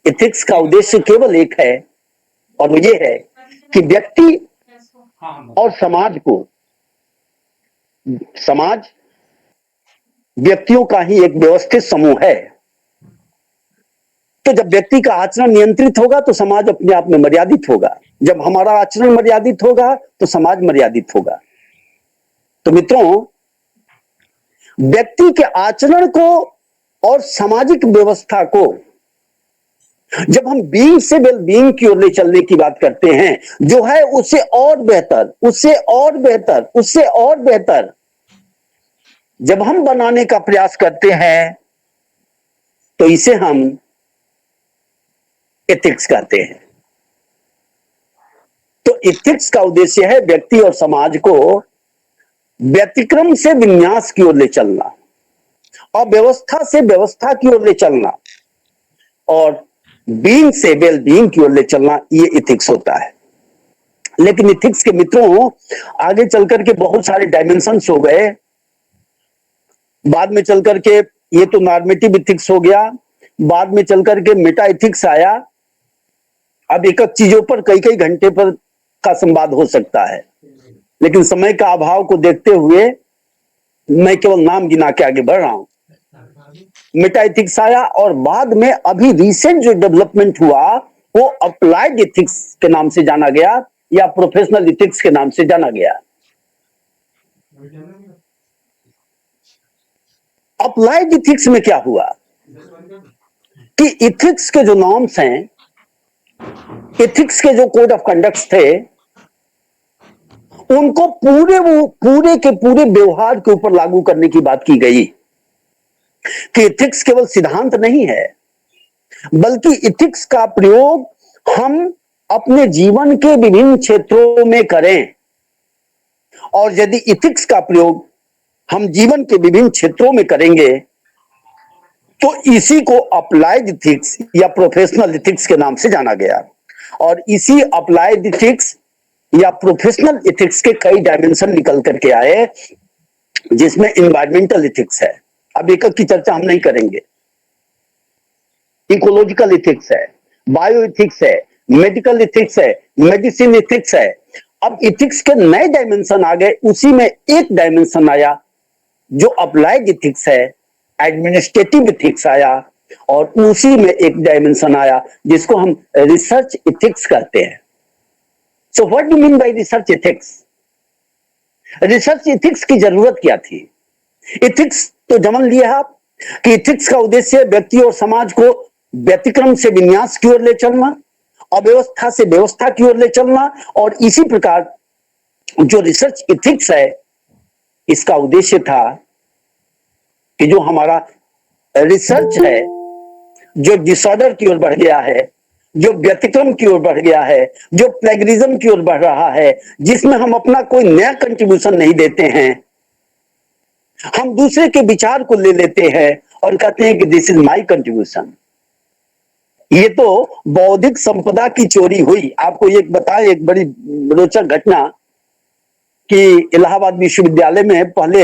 एथिक्स का उद्देश्य केवल एक है, और वो ये है कि व्यक्ति और समाज को, समाज व्यक्तियों का ही एक व्यवस्थित समूह है। तो जब व्यक्ति का आचरण नियंत्रित होगा तो समाज अपने आप में मर्यादित होगा। जब हमारा आचरण मर्यादित होगा तो समाज मर्यादित होगा। तो मित्रों, व्यक्ति के आचरण को और सामाजिक व्यवस्था को जब हम बीइंग से वेल बीइंग की ओर ले चलने की बात करते हैं, जो है उससे और बेहतर, उससे और बेहतर, उससे और बेहतर जब हम बनाने का प्रयास करते हैं, तो इसे हम एथिक्स कहते हैं। तो एथिक्स का उद्देश्य है व्यक्ति और समाज को व्यतिक्रम से विन्यास की ओर ले चलना और व्यवस्था से व्यवस्था की ओर ले चलना और बीइंग से वेल बीइंग की ओर ले चलना, ये इथिक्स होता है। लेकिन इथिक्स के मित्रों आगे चलकर के बहुत सारे डायमेंशंस हो गए। बाद में चलकर के ये तो नॉर्मेटिव इथिक्स हो गया, बाद में चलकर के मेटा इथिक्स आया। अब एक एक चीजों पर कई कई घंटे पर का संवाद हो सकता है, लेकिन समय का अभाव को देखते हुए मैं केवल नाम गिना के आगे बढ़ रहा हूं। मेटा इथिक्स आया और बाद में अभी रिसेंट जो डेवलपमेंट हुआ वो अप्लाइड इथिक्स के नाम से जाना गया या प्रोफेशनल इथिक्स के नाम से जाना गया। अप्लाइड इथिक्स में क्या हुआ कि इथिक्स के जो नॉर्म्स हैं, इथिक्स के जो कोड ऑफ कंडक्ट्स थे, उनको पूरे के पूरे व्यवहार के ऊपर लागू करने की बात की गई कि इथिक्स केवल सिद्धांत नहीं है, बल्कि इथिक्स का प्रयोग हम अपने जीवन के विभिन्न क्षेत्रों में करें। और यदि इथिक्स का प्रयोग हम जीवन के विभिन्न क्षेत्रों में करेंगे तो इसी को अप्लाइड इथिक्स या प्रोफेशनल इथिक्स के नाम से जाना गया। और इसी अप्लाइड इथिक्स या प्रोफेशनल इथिक्स के कई डायमेंशन निकल करके आए, जिसमें एनवायरमेंटल इथिक्स है। अब एक की चर्चा हम नहीं करेंगे। इकोलॉजिकल इथिक्स है, बायो इथिक्स है, मेडिकल इथिक्स है, मेडिसिन इथिक्स है। अब इथिक्स के नए डायमेंशन आ गए, उसी में एक डायमेंशन आया जो अप्लाइड इथिक्स है, एडमिनिस्ट्रेटिव इथिक्स आया, और उसी में एक डायमेंशन आया जिसको हम रिसर्च इथिक्स कहते हैं। So what do mean by research ethics? Research ethics की जरूरत क्या थी? इथिक्स तो जमन लिया आप कि इथिक्स का उद्देश्य व्यक्ति और समाज को व्यतिक्रम से विन्यास की ओर ले चलना, अव्यवस्था से व्यवस्था की ओर ले चलना। और इसी प्रकार जो रिसर्च इथिक्स है, इसका उद्देश्य था कि जो हमारा रिसर्च है, जो डिसऑर्डर की ओर बढ़ गया है, जो व्यतिक्रम की ओर बढ़ गया है, जो प्लेगरिज्म की ओर बढ़ रहा है, जिसमें हम अपना कोई नया कंट्रीब्यूशन नहीं देते हैं, हम दूसरे के विचार को ले लेते हैं और कहते हैं कि दिस इज माय कंट्रीब्यूशन। ये तो बौद्धिक संपदा की चोरी हुई। आपको एक बताएं, एक बड़ी रोचक घटना कि इलाहाबाद विश्वविद्यालय में पहले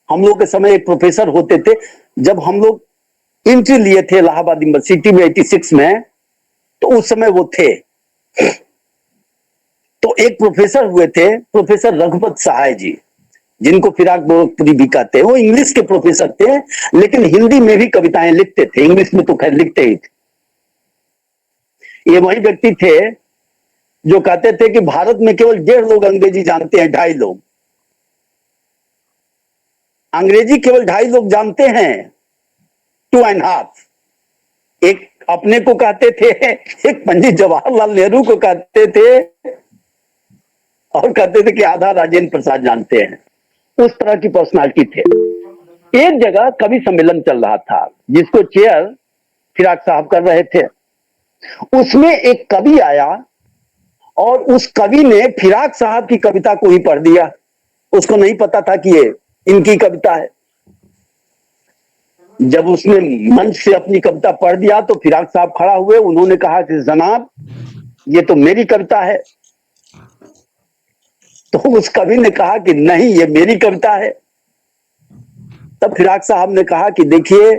हम लोग के समय एक प्रोफेसर होते थे। जब हम लोग एंट्री लिए थे इलाहाबाद यूनिवर्सिटी में 86 में, तो उस समय वो थे। तो एक प्रोफेसर हुए थे, प्रोफेसर रघुपत सहाय जी, जिनको फिराक गोरखपुरी भी कहते हैं। वो इंग्लिश के प्रोफेसर थे, लेकिन हिंदी में भी कविताएं लिखते थे, इंग्लिश में तो खैर लिखते ही थे। ये वही व्यक्ति थे जो कहते थे कि भारत में केवल 1.5 लोग अंग्रेजी जानते हैं, 2.5 लोग अंग्रेजी केवल 2.5 लोग जानते हैं, 2.5। एक अपने को कहते थे, एक पंडित जवाहरलाल नेहरू को कहते थे, और कहते थे कि आधा राजेंद्र प्रसाद जानते हैं। उस तरह की पर्सनालिटी थे। एक जगह कवि सम्मेलन चल रहा था, जिसको चेयर फिराक साहब कर रहे थे। उसमें एक कवि आया और उस कवि ने फिराक साहब की कविता को ही पढ़ दिया। उसको नहीं पता था कि ये इनकी कविता है। जब उसने मंच से अपनी कविता पढ़ दिया तो फिराक साहब खड़ा हुए, उन्होंने कहा कि जनाब ये तो मेरी कविता है। तो उस कवि ने कहा कि नहीं, ये मेरी कविता है। तब फिराक साहब ने कहा कि देखिए,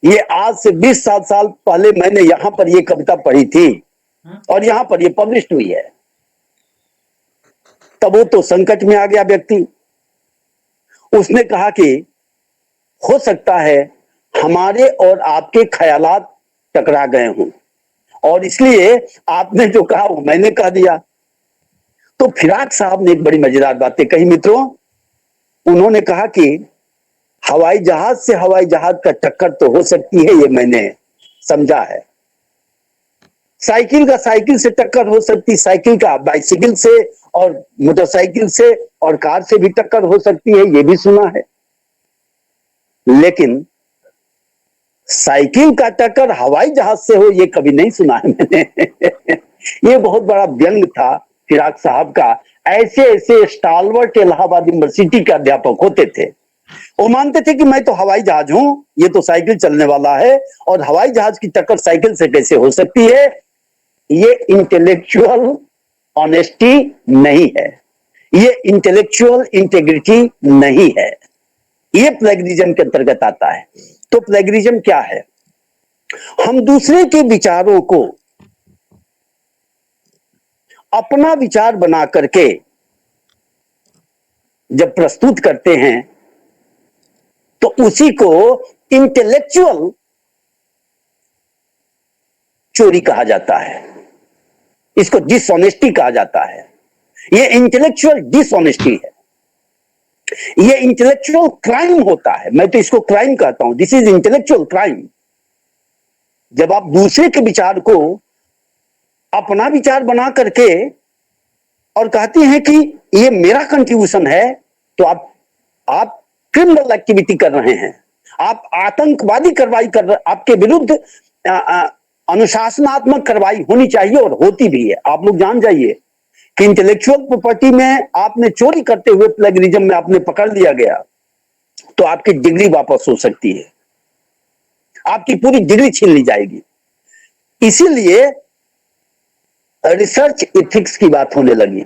ये आज से 20 साल पहले मैंने यहां पर ये कविता पढ़ी थी और यहां पर ये पब्लिश हुई है। तब वो तो संकट में आ गया व्यक्ति। उसने कहा कि हो सकता है हमारे और आपके ख्यालात टकरा गए हों और इसलिए आपने जो कहा वो मैंने कह दिया। तो फिराक साहब ने एक बड़ी मजेदार बातें कही मित्रों। उन्होंने कहा कि हवाई जहाज से हवाई जहाज का टक्कर तो हो सकती है, ये मैंने समझा है। साइकिल का साइकिल से टक्कर हो सकती, साइकिल का बाइसिकल से और मोटरसाइकिल से और कार से भी टक्कर हो सकती है, ये भी सुना है। लेकिन साइकिल का टक्कर हवाई जहाज से हो, ये कभी नहीं सुना है मैंने। ये बहुत बड़ा व्यंग था फिराक साहब का। ऐसे ऐसे स्टालवर्ट इलाहाबाद यूनिवर्सिटी के अध्यापक होते थे, वो मानते थे कि मैं तो हवाई जहाज हूं, ये तो साइकिल चलने वाला है, और हवाई जहाज की टक्कर साइकिल से कैसे हो सकती है। ये इंटेलेक्चुअल ऑनेस्टी नहीं है, ये इंटेलेक्चुअल इंटेग्रिटी नहीं है, ये प्लेगरिज्म के अंतर्गत आता है। तो प्लेगरिज्म क्या है? हम दूसरे के विचारों को अपना विचार बना करके जब प्रस्तुत करते हैं तो उसी को इंटेलेक्चुअल चोरी कहा जाता है, इसको डिसऑनेस्टी कहा जाता है। ये इंटेलेक्चुअल डिसऑनेस्टी है, ये इंटेलेक्चुअल क्राइम होता है। मैं तो इसको क्राइम कहता हूं, दिस इज इंटेलेक्चुअल क्राइम। जब आप दूसरे के विचार को अपना विचार बना करके और कहते हैं कि ये मेरा कंट्रीब्यूशन है, तो आप क्रिमिनल एक्टिविटी कर रहे हैं, आप आतंकवादी कार्रवाई कर रहे, आपके विरुद्ध अनुशासनात्मक कार्रवाई होनी चाहिए और होती भी है। आप लोग जान जाइए कि इंटेलेक्चुअल प्रॉपर्टी में आपने चोरी करते हुए प्लेगरिज्म में आपने पकड़ लिया गया तो आपकी डिग्री वापस हो सकती है, आपकी पूरी डिग्री छीन ली जाएगी। इसीलिए रिसर्च एथिक्स की बात होने लगी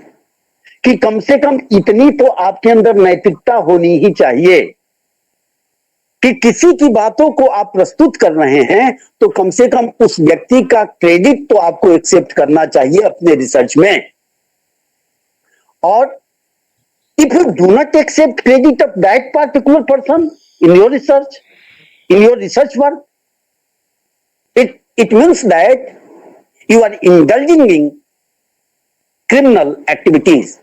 कि कम से कम इतनी तो आपके अंदर नैतिकता होनी ही चाहिए कि किसी की बातों को आप प्रस्तुत कर रहे हैं तो कम से कम उस व्यक्ति का क्रेडिट तो आपको एक्सेप्ट करना चाहिए अपने रिसर्च में। और if you do not accept credit of that particular person in your research work, it means that you are indulging in criminal activities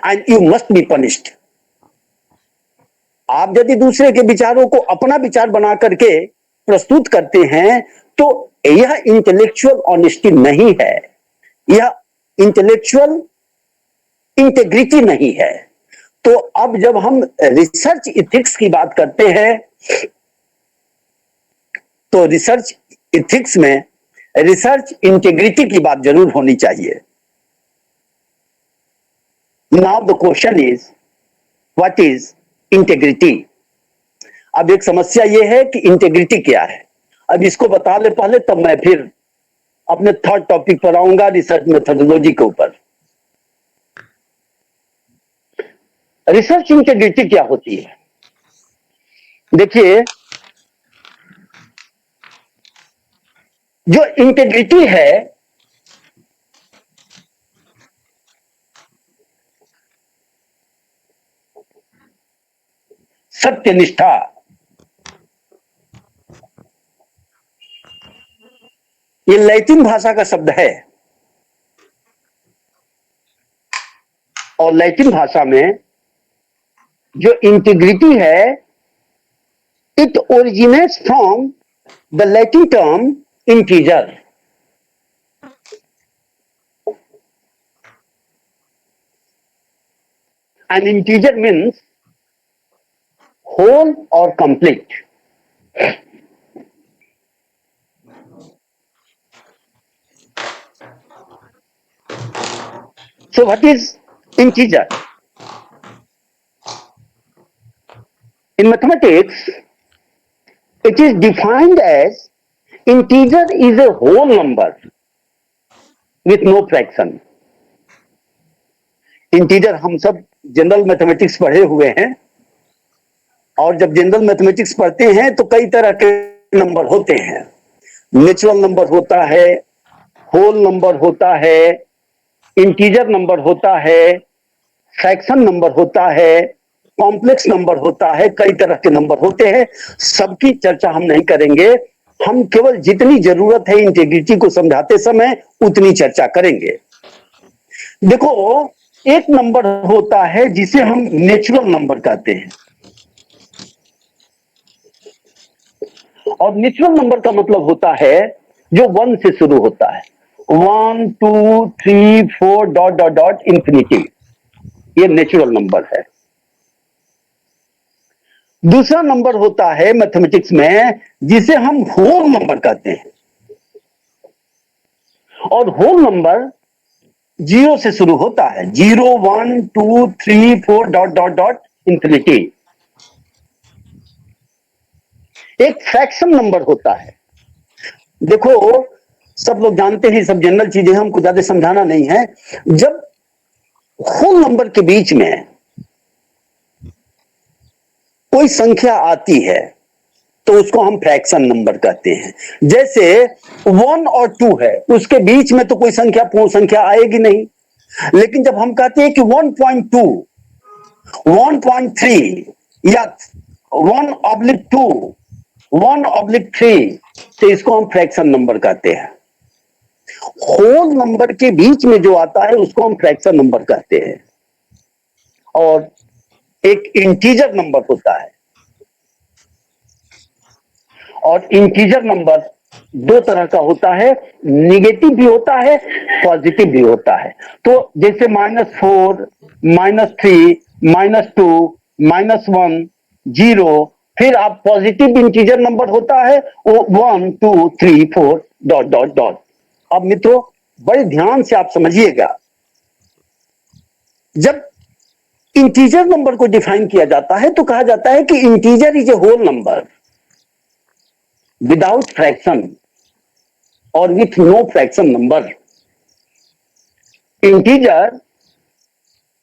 and you must be punished. आप यदि दूसरे के विचारों को अपना विचार बना करके प्रस्तुत करते हैं तो यह इंटेलेक्चुअल ऑनेस्टी नहीं है, यह इंटेलेक्चुअल इंटेग्रिटी नहीं है। तो अब जब हम रिसर्च इथिक्स की बात करते हैं तो रिसर्च इथिक्स में रिसर्च इंटेग्रिटी की बात जरूर होनी चाहिए। Now the question is what is integrity. अब एक समस्या यह है कि इंटेग्रिटी क्या है। अब इसको बता ले पहले, तब मैं फिर अपने थर्ड टॉपिक पर आऊंगा, रिसर्च मेथोडोलॉजी के ऊपर। रिसर्च इंटेग्रिटी क्या होती है? देखिए, जो इंटेग्रिटी है सत्यनिष्ठा, ये लैटिन भाषा का शब्द है और लैटिन भाषा में जो इंटीग्रिटी है it originates from the Latin term integer. An integer means whole or complete. So what is integer? In mathematics, it is defined as integer is a whole number with no fraction. Integer हम सब जनरल मैथमेटिक्स पढ़े हुए हैं और जब जनरल मैथमेटिक्स पढ़ते हैं तो कई तरह के नंबर होते हैं। नेचुरल नंबर होता है, होल नंबर होता है, इंटीजर नंबर होता है, फ्रैक्शन नंबर होता है, कॉम्प्लेक्स नंबर होता है, कई तरह के नंबर होते हैं। सबकी चर्चा हम नहीं करेंगे, हम केवल जितनी जरूरत है इंटीग्रिटी को समझाते समय उतनी चर्चा करेंगे। देखो, एक नंबर होता है जिसे हम नेचुरल नंबर कहते हैं, और नेचुरल नंबर का मतलब होता है जो 1 से शुरू होता है, 1 2 3 4 डॉट डॉट डॉट इंफिनिटी, ये नेचुरल नंबर है। दूसरा नंबर होता है मैथमेटिक्स में जिसे हम होल नंबर कहते हैं, और होल नंबर 0 से शुरू होता है, 0 1 2 3 4 डॉट डॉट डॉट इंफिनिटी। एक फ्रैक्शन नंबर होता है, देखो सब लोग जानते हैं, सब जनरल चीजें, हमको ज्यादा समझाना नहीं है। जब होल नंबर के बीच में कोई संख्या आती है तो उसको हम फ्रैक्शन नंबर कहते हैं। जैसे 1 और 2 है, उसके बीच में तो कोई संख्या पूर्ण संख्या आएगी नहीं, लेकिन जब हम कहते हैं कि 1.2 1.3 या 1/2 1/3, तो इसको हम फ्रैक्शन नंबर कहते हैं। होल नंबर के बीच में जो आता है उसको हम फ्रैक्शन नंबर कहते हैं। और एक इंटीजर नंबर होता है, और इंटीजर नंबर दो तरह का होता है, निगेटिव भी होता है, पॉजिटिव भी होता है। तो जैसे -4 -3 -2 -1 0, फिर आप पॉजिटिव इंटीजर नंबर होता है वो 1 2 3 4 डॉट डॉट डॉट। अब मित्रों बड़े ध्यान से आप समझिएगा, जब इंटीजर नंबर को डिफाइन किया जाता है तो कहा जाता है कि integer is a whole number without fraction और with no fraction number. Integer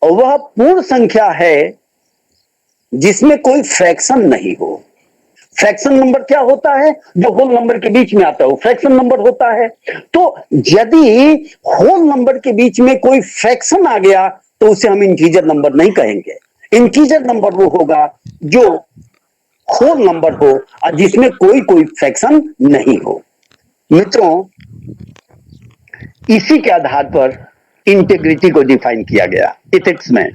वह पूर्ण संख्या है जिसमें कोई फ्रैक्शन नहीं हो। फ्रैक्शन नंबर क्या होता है? जो होल नंबर के बीच में आता है वो फ्रैक्शन नंबर होता है। तो यदि होल नंबर के बीच में कोई फ्रैक्शन आ गया तो उसे हम इंटीजर नंबर नहीं कहेंगे। इंटीजर नंबर वो होगा जो होल नंबर हो और जिसमें कोई फ्रैक्शन नहीं हो। मित्रों इसी के आधार पर इंटीग्रिटी को डिफाइन किया गया इथिक्स में।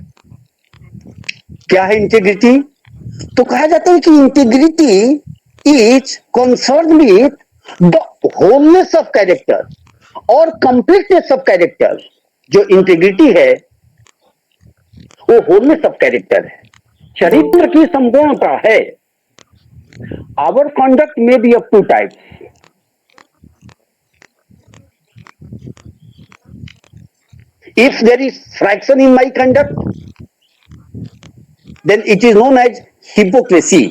क्या है इंटीग्रिटी? तो कहा जाता है कि integrity is concern with the wholeness of character और कंप्लीटनेस ऑफ कैरेक्टर। जो इंटीग्रिटी है वो होलनेस ऑफ कैरेक्टर है, चरित्र की संपूर्णता है। आवर कंडक्ट में be of two types. If there is fraction in my conduct, then it is known as hypocrisy.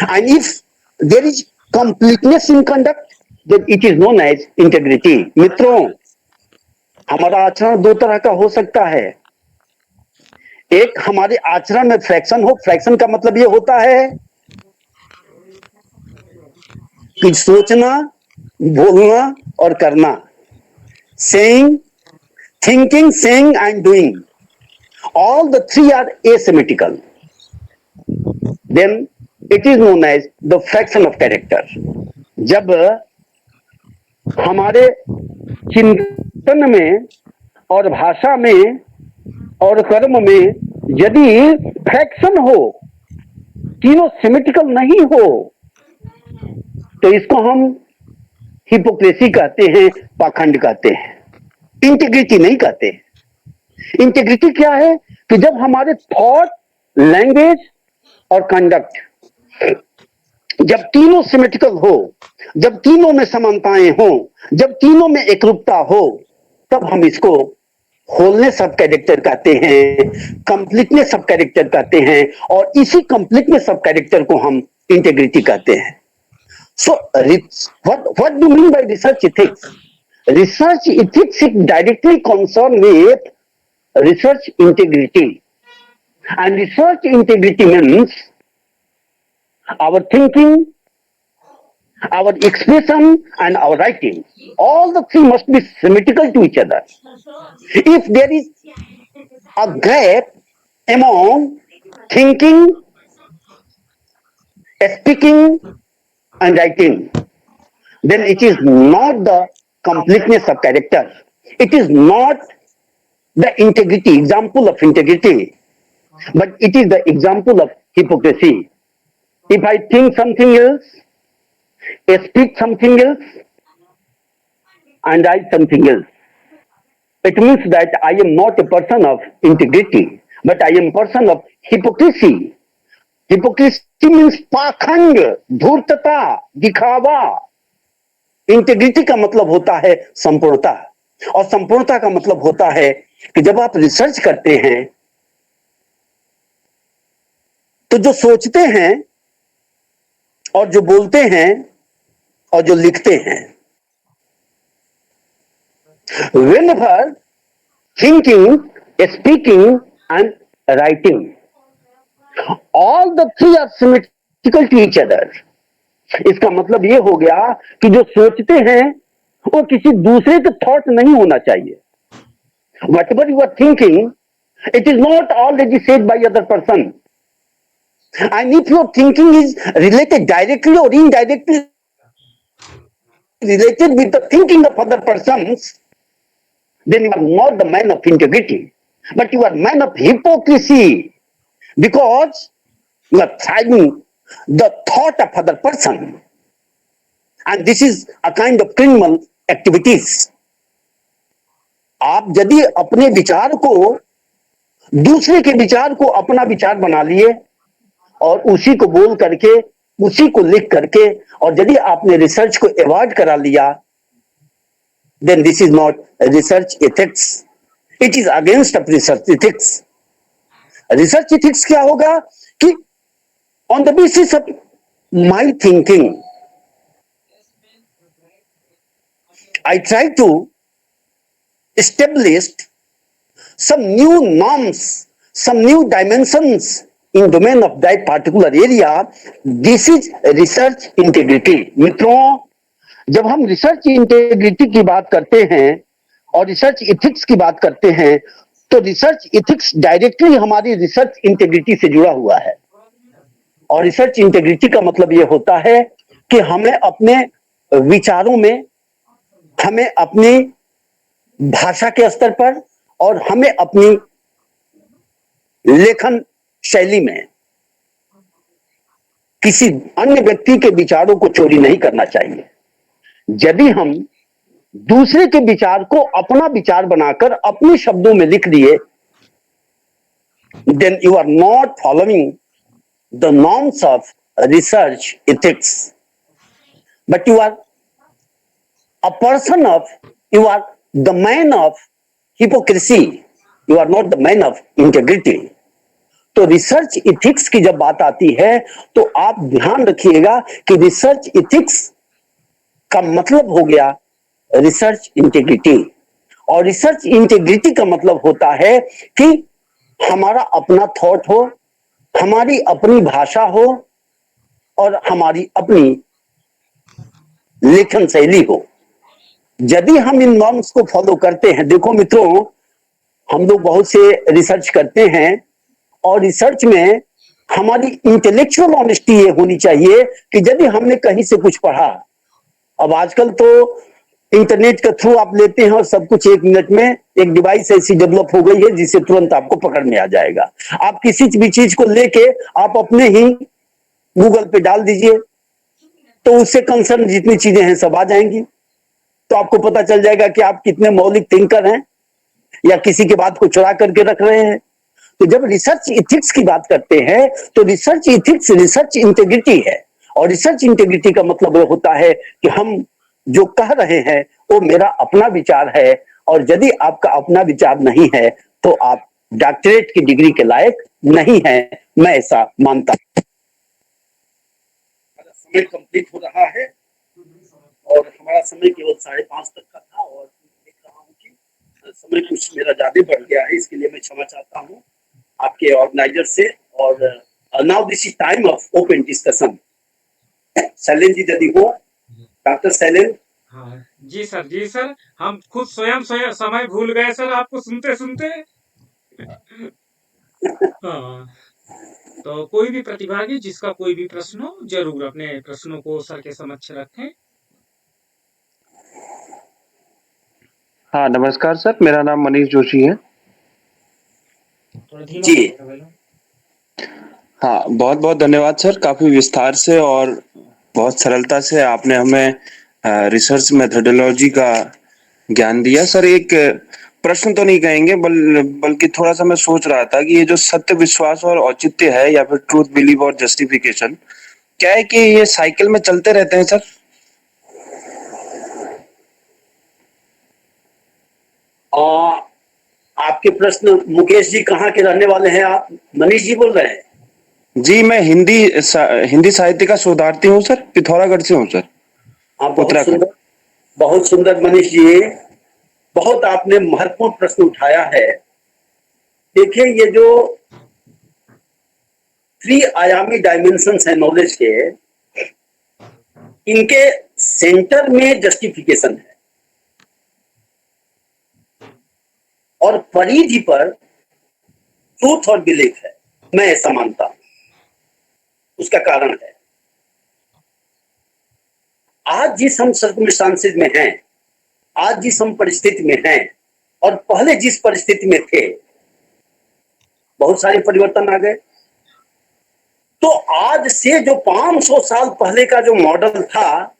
And if there is completeness in conduct, then it is known as integrity. मित्रों हमारा आचरण दो तरह का हो सकता है। एक हमारे आचरण में फ्रैक्शन हो। फ्रैक्शन का मतलब ये होता है कि सोचना, बोलना और करना, saying, thinking, saying and doing, all the three are asymmetrical, then it is known as the fraction of character. जब हमारे चिंतन में और भाषा में और कर्म में यदि फ्रैक्शन हो, तीनों सिमेट्रिकल नहीं हो, तो इसको हम हिपोक्रेसी कहते हैं, पाखंड कहते हैं, इंटीग्रिटी नहीं कहते। इंटीग्रिटी क्या है कि जब हमारे थॉट, लैंग्वेज और कंडक्ट जब तीनों सिमेट्रिकल हो, जब तीनों में समानताएं हो, जब तीनों में एकरूपता हो, तब हम इसको होलनेस ऑफ कैरेक्टर कहते हैं, कंप्लीटनेस ऑफ कैरेक्टर कहते हैं, और इसी कंप्लीटनेस ऑफ कैरेक्टर को हम इंटीग्रिटी कहते हैं। So, what do you mean by research ethics? Research ethics is directly concerned with research integrity. And research integrity means our thinking, our expression, and our writing. All the three must be symmetrical to each other. If there is a gap among thinking, speaking, and writing, then it is not the completeness of character. It is not the integrity, example of integrity, but it is the example of hypocrisy. if I think something else, speak something else, and I something else, it means that I am not a person of integrity, but I am a person of hypocrisy. Hypocrisy means पाखंड, धूर्तता, दिखावा. इंटेग्रिटी का मतलब होता है संपूर्णता, और संपूर्णता का मतलब होता है कि जब आप रिसर्च करते हैं तो जो सोचते हैं और जो बोलते हैं और जो लिखते हैं, whenever thinking, speaking and writing, all the three are symmetrical to each other. इसका मतलब ये हो गया कि जो सोचते हैं वो किसी दूसरे के थॉट नहीं होना चाहिए. Whatever you are thinking, it is not already said by other person. And if your thinking is related directly or indirectly related with the thinking of other persons, then you are not the man of integrity, but you are man of hypocrisy, because you are thriving the thought of other person, and this is a kind of criminal activities. आप यदि अपने विचार को दूसरे के विचार को अपना विचार बना लिए और उसी को बोल करके, उसी को लिख करके, और यदि आपने रिसर्च को अवॉइड करा लिया, then this is not research ethics. It is against of research ethics. Research ethics क्या होगा कि on the basis of my thinking, I try to establish some new norms, some new dimensions in domain of that particular area. This is research integrity. मित्रों, जब हम रिसर्च इंटेग्रिटी की बात करते हैं और रिसर्च इथिक्स की बात करते हैं, तो रिसर्च इथिक्स डायरेक्टली हमारी रिसर्च इंटेग्रिटी से जुड़ा हुआ है. और रिसर्च इंटेग्रिटी का मतलब यह होता है कि हमें अपने विचारों में, हमें अपनी भाषा के स्तर पर और हमें अपनी लेखन शैली में किसी अन्य व्यक्ति के विचारों को चोरी नहीं करना चाहिए. यदि हम दूसरे के विचार को अपना विचार बनाकर अपने शब्दों में लिख दिए, then you are not following the norms of research ethics, but you are a person of, you are the man of hypocrisy, you are not the man of integrity. तो रिसर्च इथिक्स की जब बात आती है तो आप ध्यान रखिएगा कि रिसर्च इथिक्स का मतलब हो गया रिसर्च इंटेग्रिटी, और रिसर्च इंटेग्रिटी का मतलब होता है कि हमारा अपना थॉट हो, हमारी अपनी भाषा हो और हमारी अपनी लेखन शैली हो. यदि हम इन नॉर्म्स को फॉलो करते हैं, देखो मित्रों, हम लोग बहुत से रिसर्च करते हैं और रिसर्च में हमारी इंटेलेक्चुअल ऑनेस्टी ये होनी चाहिए कि यदि हमने कहीं से कुछ पढ़ा, अब आजकल तो इंटरनेट के थ्रू आप लेते हैं और सब कुछ 1 मिनट में एक डिवाइस ऐसी डेवलप हो गई है जिससे तुरंत आपको पकड़ में आ जाएगा. आप किसी भी चीज को लेके आप अपने ही गूगल पे डाल दीजिए तो उससे कंसर्न जितनी चीजें हैं सब आ जाएंगी. तो आपको पता चल जाएगा कि आप कितने मौलिक थिंकर हैं या किसी के बात को चुरा करके रख रहे हैं. तो जब रिसर्च इथिक्स की बात करते हैं तो रिसर्च इथिक्स रिसर्च इंटेग्रिटी है, और रिसर्च इंटेग्रिटी का मतलब यह होता है कि हम जो कह रहे हैं वो मेरा अपना विचार है, और यदि आपका अपना विचार नहीं है तो आप डॉक्टरेट की डिग्री के लायक नहीं है. मैं ऐसा मानता हूं. समय कंप्लीट हो रहा है और हमारा समय केवल 5:30 तक का था, और देख रहा हूं कि समय कुछ मेरा ज्यादा बढ़ गया है, इसके लिए मैं क्षमा चाहता हूं आपके ऑर्गेनाइजर से. और now this is time of open discussion. Shailendra ji यदि हो, डॉक्टर शैलेंद्र. हाँ जी सर, हम खुद स्वयं समय भूल गए सर आपको सुनते सुनते. हाँ, तो कोई भी प्रतिभागी जिसका कोई भी प्रश्न हो जरूर अपने प्रश्नों को सर के समक्ष रखें. हाँ नमस्कार सर, मेरा नाम मनीष जोशी है. थोड़ा धीमा जी. बोलिएगा पहले. हाँ, बहुत-बहुत धन्यवाद सर। काफ़ी विस्तार से और बहुत सरलता से आपने हमें रिसर्च मेथोडोलॉजी का ज्ञान दिया। सर एक प्रश्न तो नहीं कहेंगे बल्कि थोड़ा-सा मैं सोच रहा था कि ये जो सत्य, विश्वास और औचित्य है या फिर ट्रुथ, बिलीव और जस्टिफिकेशन, क्या है कि ये साइकिल में चलते रहते हैं सर? आ, आपके प्रश्न, मुकेश जी कहाँ के रहने वाले हैं आप? मनीष जी बोल रहे हैं? जी, मैं हिंदी साहित्य का शोधार्थी हूँ सर, पिथौरागढ़ से हूँ सर, हाँ, बहुत उत्तराखंड। सुंदर, बहुत सुंदर मनीष जी, बहुत आपने महत्वपूर्ण प्रश्न उठाया है। देखिए, ये जो त्रिआयामी डायमेंशंस है नॉलेज के, इनके सेंटर में जस्टिफिकेशन है और परिधि पर ट्रूथ और बिलीफ है। मैं ऐसा मानता हूं। उसका कारण है, आज जिस हम सर्कमस्टांसेस में हैं, आज जिस हम परिस्थिति में हैं और पहले जिस परिस्थिति में थे, बहुत सारे परिवर्तन आ गए। तो आज से जो 500 साल पहले का जो मॉडल था,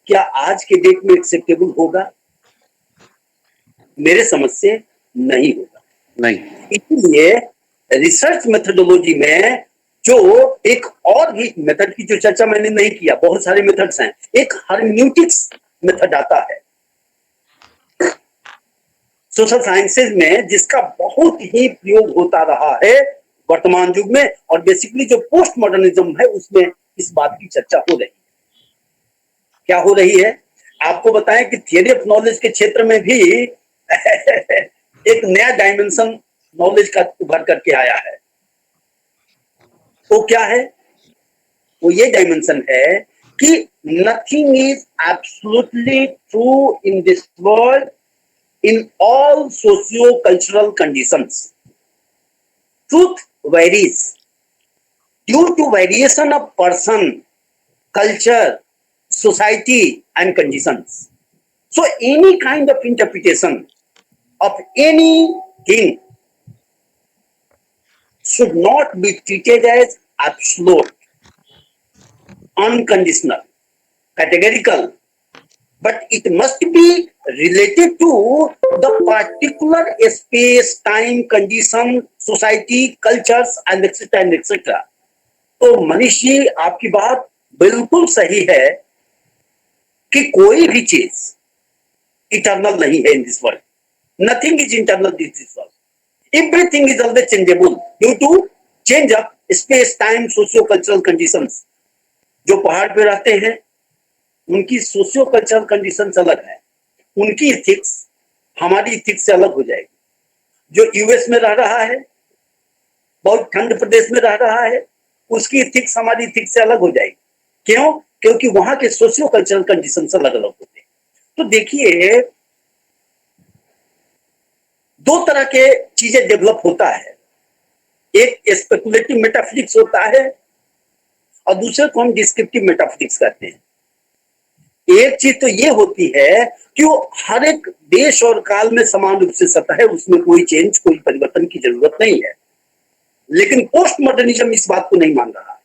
क्या आज के डेट में एक्सेप्टेबल होगा? मेरे समझ से नहीं होगा। नहीं। इसलिए रिसर्च मेथोडोलॉजी में जो एक और भी मेथड की जो चर्चा मैंने नहीं किया, बहुत सारे मेथड्स हैं। एक हर्मेन्यूटिक्स मेथड आता है सोशल साइंसेज में, जिसका बहुत ही प्रयोग होता रहा है वर्तमान युग में, और बेसिकली जो पोस्ट मॉडर्निज्म है उसमें इस बात की चर्चा हो रही है। क्या हो रही है? आपको बताएं कि थियरी ऑफ नॉलेज के क्षेत्र में भी एक नया डायमेंशन नॉलेज का उभर करके आया है। वो क्या है? वो ये डायमेंशन है कि nothing is absolutely true in this world in all socio-cultural conditions. Truth varies due to variation of person, culture, society and conditions. So any kind of interpretation of anything should not be treated as absolute, unconditional, categorical, but it must be related to the particular space, time, condition, society, cultures and etc. तो मनीष जी, आपकी बात बिल्कुल सही है कि कोई भी चीज इटर्नल नहीं है in this world. Nothing is internal in this world. Everything is always changeable due to change of space, time, socio cultural conditions. जो पहाड़ पे रहते हैं उनकी सोशियो कल्चरल कंडीशन अलग है, उनकी इथिक्स हमारी इथिक्स से अलग हो जाएगी। जो यूएस में रह रहा है, बहुत ठंड प्रदेश में रह रहा है, उसकी इथिक्स हमारी इथिक्स से अलग हो जाएगी। क्यों? क्योंकि वहां के सोशियो कल्चरल कंडीशन अलग अलग होते हैं। तो देखिए, दो तरह के चीजें डेवलप होता है। एक स्पेकुलेटिव मेटाफिजिक्स होता है और दूसरे को हम डिस्क्रिप्टिव मेटाफिजिक्स कहते हैं। एक चीज तो ये होती है कि वो हर एक देश और काल में समान रूप से सत्य है, उसमें कोई चेंज, कोई परिवर्तन की जरूरत नहीं है। लेकिन पोस्ट मॉडर्निज्म इस बात को नहीं मान रहा है।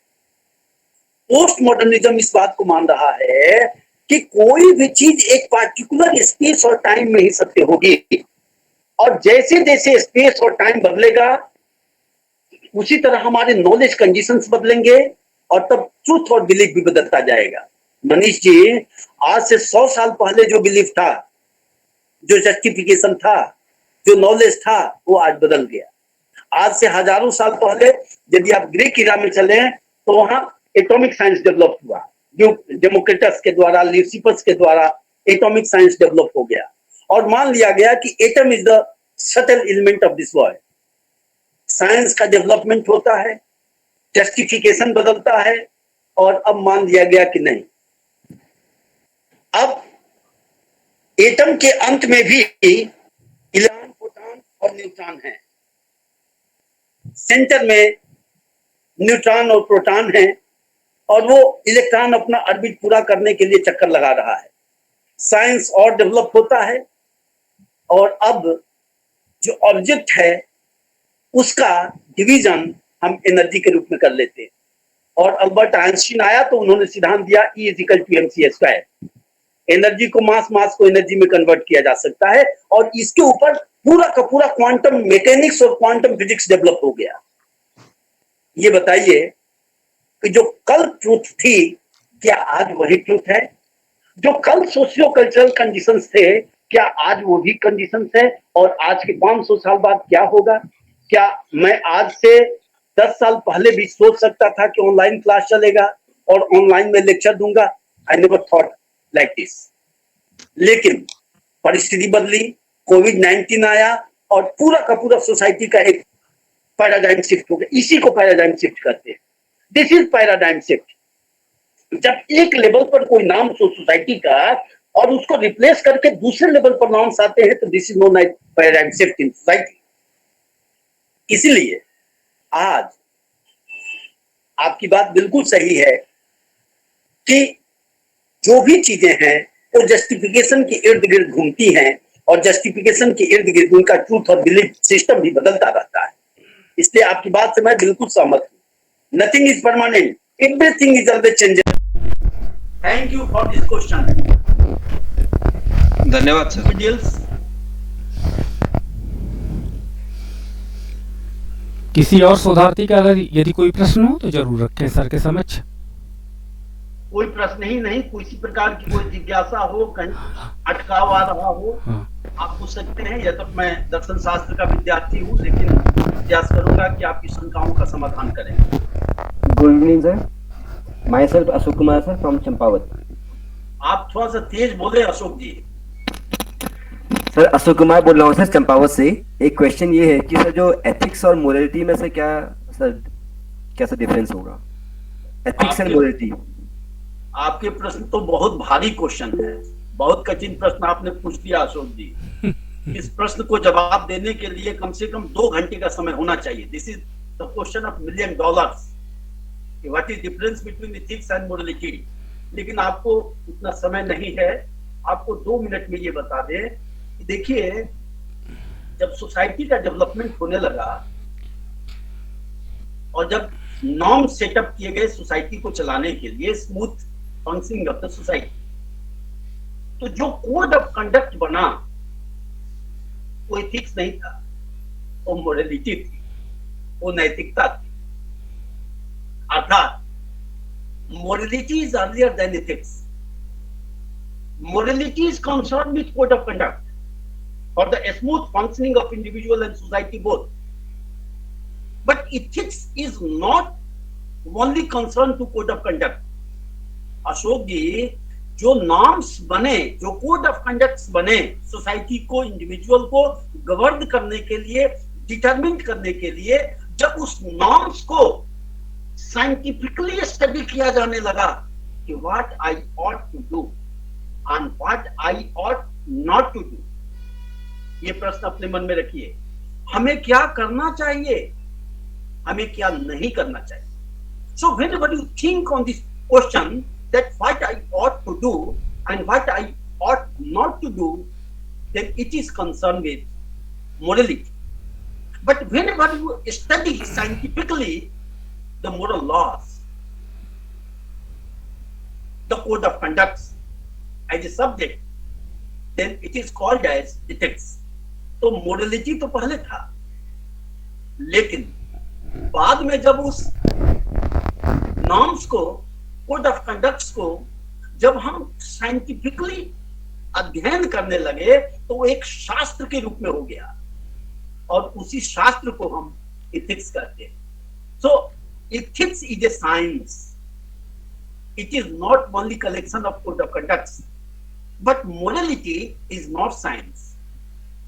पोस्ट मॉडर्निज्म इस बात को मान रहा है कि कोई भी चीज एक पार्टिकुलर स्पेस और टाइम में ही सत्य होगी, और जैसे जैसे स्पेस और टाइम बदलेगा उसी तरह हमारे नॉलेज कंडीशंस बदलेंगे और तब ट्रूथ और बिलीफ भी बदलता जाएगा। मनीष जी, आज से 100 साल पहले जो बिलीफ था, जो जस्टिफिकेशन था, जो नॉलेज था, वो आज बदल गया। आज से हजारों साल पहले यदि आप ग्रीक इरा में चले तो वहां एटॉमिक साइंस डेवलप हुआ, जो डेमोक्रिटस के द्वारा, ल्यूसिफस के द्वारा एटॉमिक साइंस डेवलप हो गया और मान लिया गया कि atom is the subtle element of this world. Science का डेवलपमेंट होता है, जस्टिफिकेशन बदलता है, और अब मान लिया गया कि नहीं, अब एटम के अंत में भी इलेक्ट्रॉन, प्रोटॉन और न्यूट्रॉन है। सेंटर में न्यूट्रॉन और प्रोटॉन है और वो इलेक्ट्रॉन अपना ऑर्बिट पूरा करने के लिए चक्कर लगा रहा है। साइंस और डेवलप होता है और अब जो ऑब्जेक्ट है उसका डिवीजन हम एनर्जी के रूप में कर लेते हैं। और अल्बर्ट आइंस्टीन आया तो उन्होंने सिद्धांत दिया E = mc²। एनर्जी को मास को एनर्जी में कन्वर्ट किया जा सकता है और इसके ऊपर पूरा का पूरा क्वांटम मैकेनिक्स और क्वांटम फिजिक्स डेवलप हो गया। ये बताइए कि जो कल ट्रूथ थी, क्या आज वही ट्रूथ है? जो कल सोशियो कल्चरल कंडीशंस थे, क्या आज वो भी कंडीशंस है? और आज के 500 साल बाद क्या होगा? क्या मैं आज से 10 साल पहले भी सोच सकता था कि ऑनलाइन क्लास चलेगा और ऑनलाइन में लेक्चर दूंगा? I never thought like this. लेकिन परिस्थिति बदली, कोविड-19 आया और पूरा का पूरा सोसाइटी का एक पैराडाइम शिफ्ट हो गया। इसी को पैराडाइम शिफ्ट कहते हैं। This is paradigm shift. जब एक लेवल पर कोई नाम सोसाइटी का और उसको रिप्लेस करके दूसरे लेवल पर नॉर्म्स आते हैं, तो this is known as paradigm shift in society. इसलिए आज आपकी बात बिल्कुल सही है कि जो भी चीजें हैं वो जस्टिफिकेशन के इर्द गिर्द घूमती हैं और जस्टिफिकेशन के इर्द गिर्द उनका ट्रूथ और बिलीफ सिस्टम भी बदलता रहता है। इसलिए आपकी बात से मैं बिल्कुल सहमत हूं। Nothing is permanent, everything is always changing. Thank you for this question. धन्यवाद सर। किसी और शोधार्थी का अगर यदि कोई प्रश्न हो तो जरूर रखें सर के समक्ष। कोई प्रश्न ही नहीं, किसी प्रकार की कोई जिज्ञासा हो, कहीं अटकाव आ रहा हो, आप पूछ सकते हैं। यह तो मैं दर्शन शास्त्र का विद्यार्थी हूँ, लेकिन प्रयास करूंगा कि आपकी शंकाओं का समाधान करें। Good evening sir, my self Ashok Kumar sir from Champawat. आप थोड़ा सा तेज बोले अशोक जी। सर अशोक कुमार बोल रहा हूँ सर चंपावत से। एक क्वेश्चन ये है कि सर जो एथिक्स और मोरालिटी में से क्या डिफरेंस होगा? Ethics and morality. आपके प्रश्न तो बहुत भारी क्वेश्चन है, बहुत कठिन प्रश्न आपने पूछ दिया अशोक जी। इस प्रश्न को जवाब देने के लिए कम से कम 2 घंटे का समय होना चाहिए। This is the question of $1 million। What is difference between ethics and morality? लेकिन आपको उतना समय नहीं है। आपको 2 मिनट में ये बता दें कि देखिए, जब सोसाइटी का डेवलपमेंट होने लगा और जब नॉर्म सेटअप किए गए सोसाइटी को चलाने के लिए, smooth functioning of the society, तो जो कोड ऑफ कंडक्ट बना वो एथिक्स नहीं था, वो मोरालिटी थी, वो नैतिकता थी। अर्थात morality is earlier than ethics. Morality is concern with code of conduct for the smooth functioning of individual and society both. But ethics is not only concerned to code of conduct. Ashok ji, जो नॉर्म्स बने, जो कोड ऑफ कंडक्ट्स बने सोसाइटी को, इंडिविजुअल को गवर्न करने के लिए, डिटरमिन करने के लिए, जब उस नॉर्म्स को साइंटिफिकली स्टडी किया जाने लगा कि what I ought to do and what I ought not to do, ये प्रश्न अपने मन में रखिए। हमें क्या करना चाहिए, हमें क्या नहीं करना चाहिए। So whenever you think on this question that what I ought to do and what I ought not to do, then it is concerned with morality. But whenever you study scientifically the moral laws, the code of conduct as a subject, then it is called as ethics. तो morality तो पहले था, लेकिन बाद में जब उस नॉर्म्स को, कोड ऑफ कंडक्ट्स को जब हम साइंटिफिकली अध्ययन करने लगे तो वो एक शास्त्र के रूप में हो गया और उसी शास्त्र को हम एथिक्स कहते हैं। सो ethics is a science. It is not only collection of code of conducts, but morality is not science.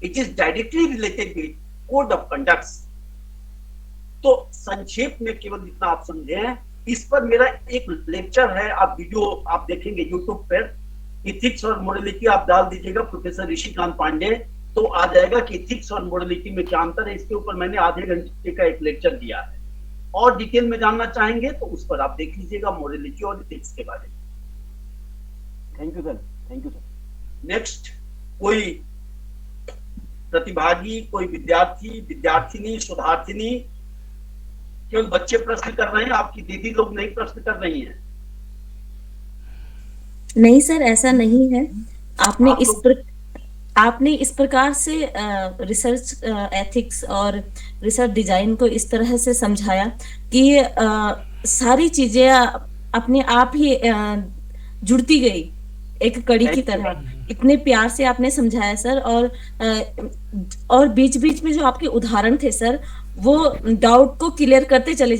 It is directly related with code of conducts. तो संक्षेप में केवल इतना आप समझें। इस पर मेरा एक लेक्चर है, आप वीडियो आप देखेंगे यूट्यूब पर, इथिक्स और मोरालिटी आप डाल दीजिएगा प्रोफेसर ऋषिकांत पांडे, तो आ जाएगा कि इथिक्स और मोरालिटी में क्या अंतर है। इसके ऊपर मैंने आधे घंटे का एक लेक्चर दिया है। और डिटेल में जानना चाहेंगे तो उस पर आप देख लीजिएगा मोरालिटी और इथिक्स के बारे में। Thank you sir, thank you sir. Next कोई प्रतिभागी, कोई विद्यार्थी, विद्यार्थिनी, शोधार्थिनी, केवल बच्चे प्रश्न कर रहे हैं, आपकी दीदी लोग नहीं प्रश्न कर रही हैं। नहीं सर, ऐसा नहीं है। आपने आप इस लोग आपने इस प्रकार से रिसर्च एथिक्स और रिसर्च डिजाइन को इस तरह से समझाया कि सारी चीजें अपने आप ही जुड़ती गई एक कड़ी की तरह। इतने प्यार से आपने समझाया सर, और बीच बीच में जो आपके उदाहरण थे सर, वो डाउट को क्लियर करते चले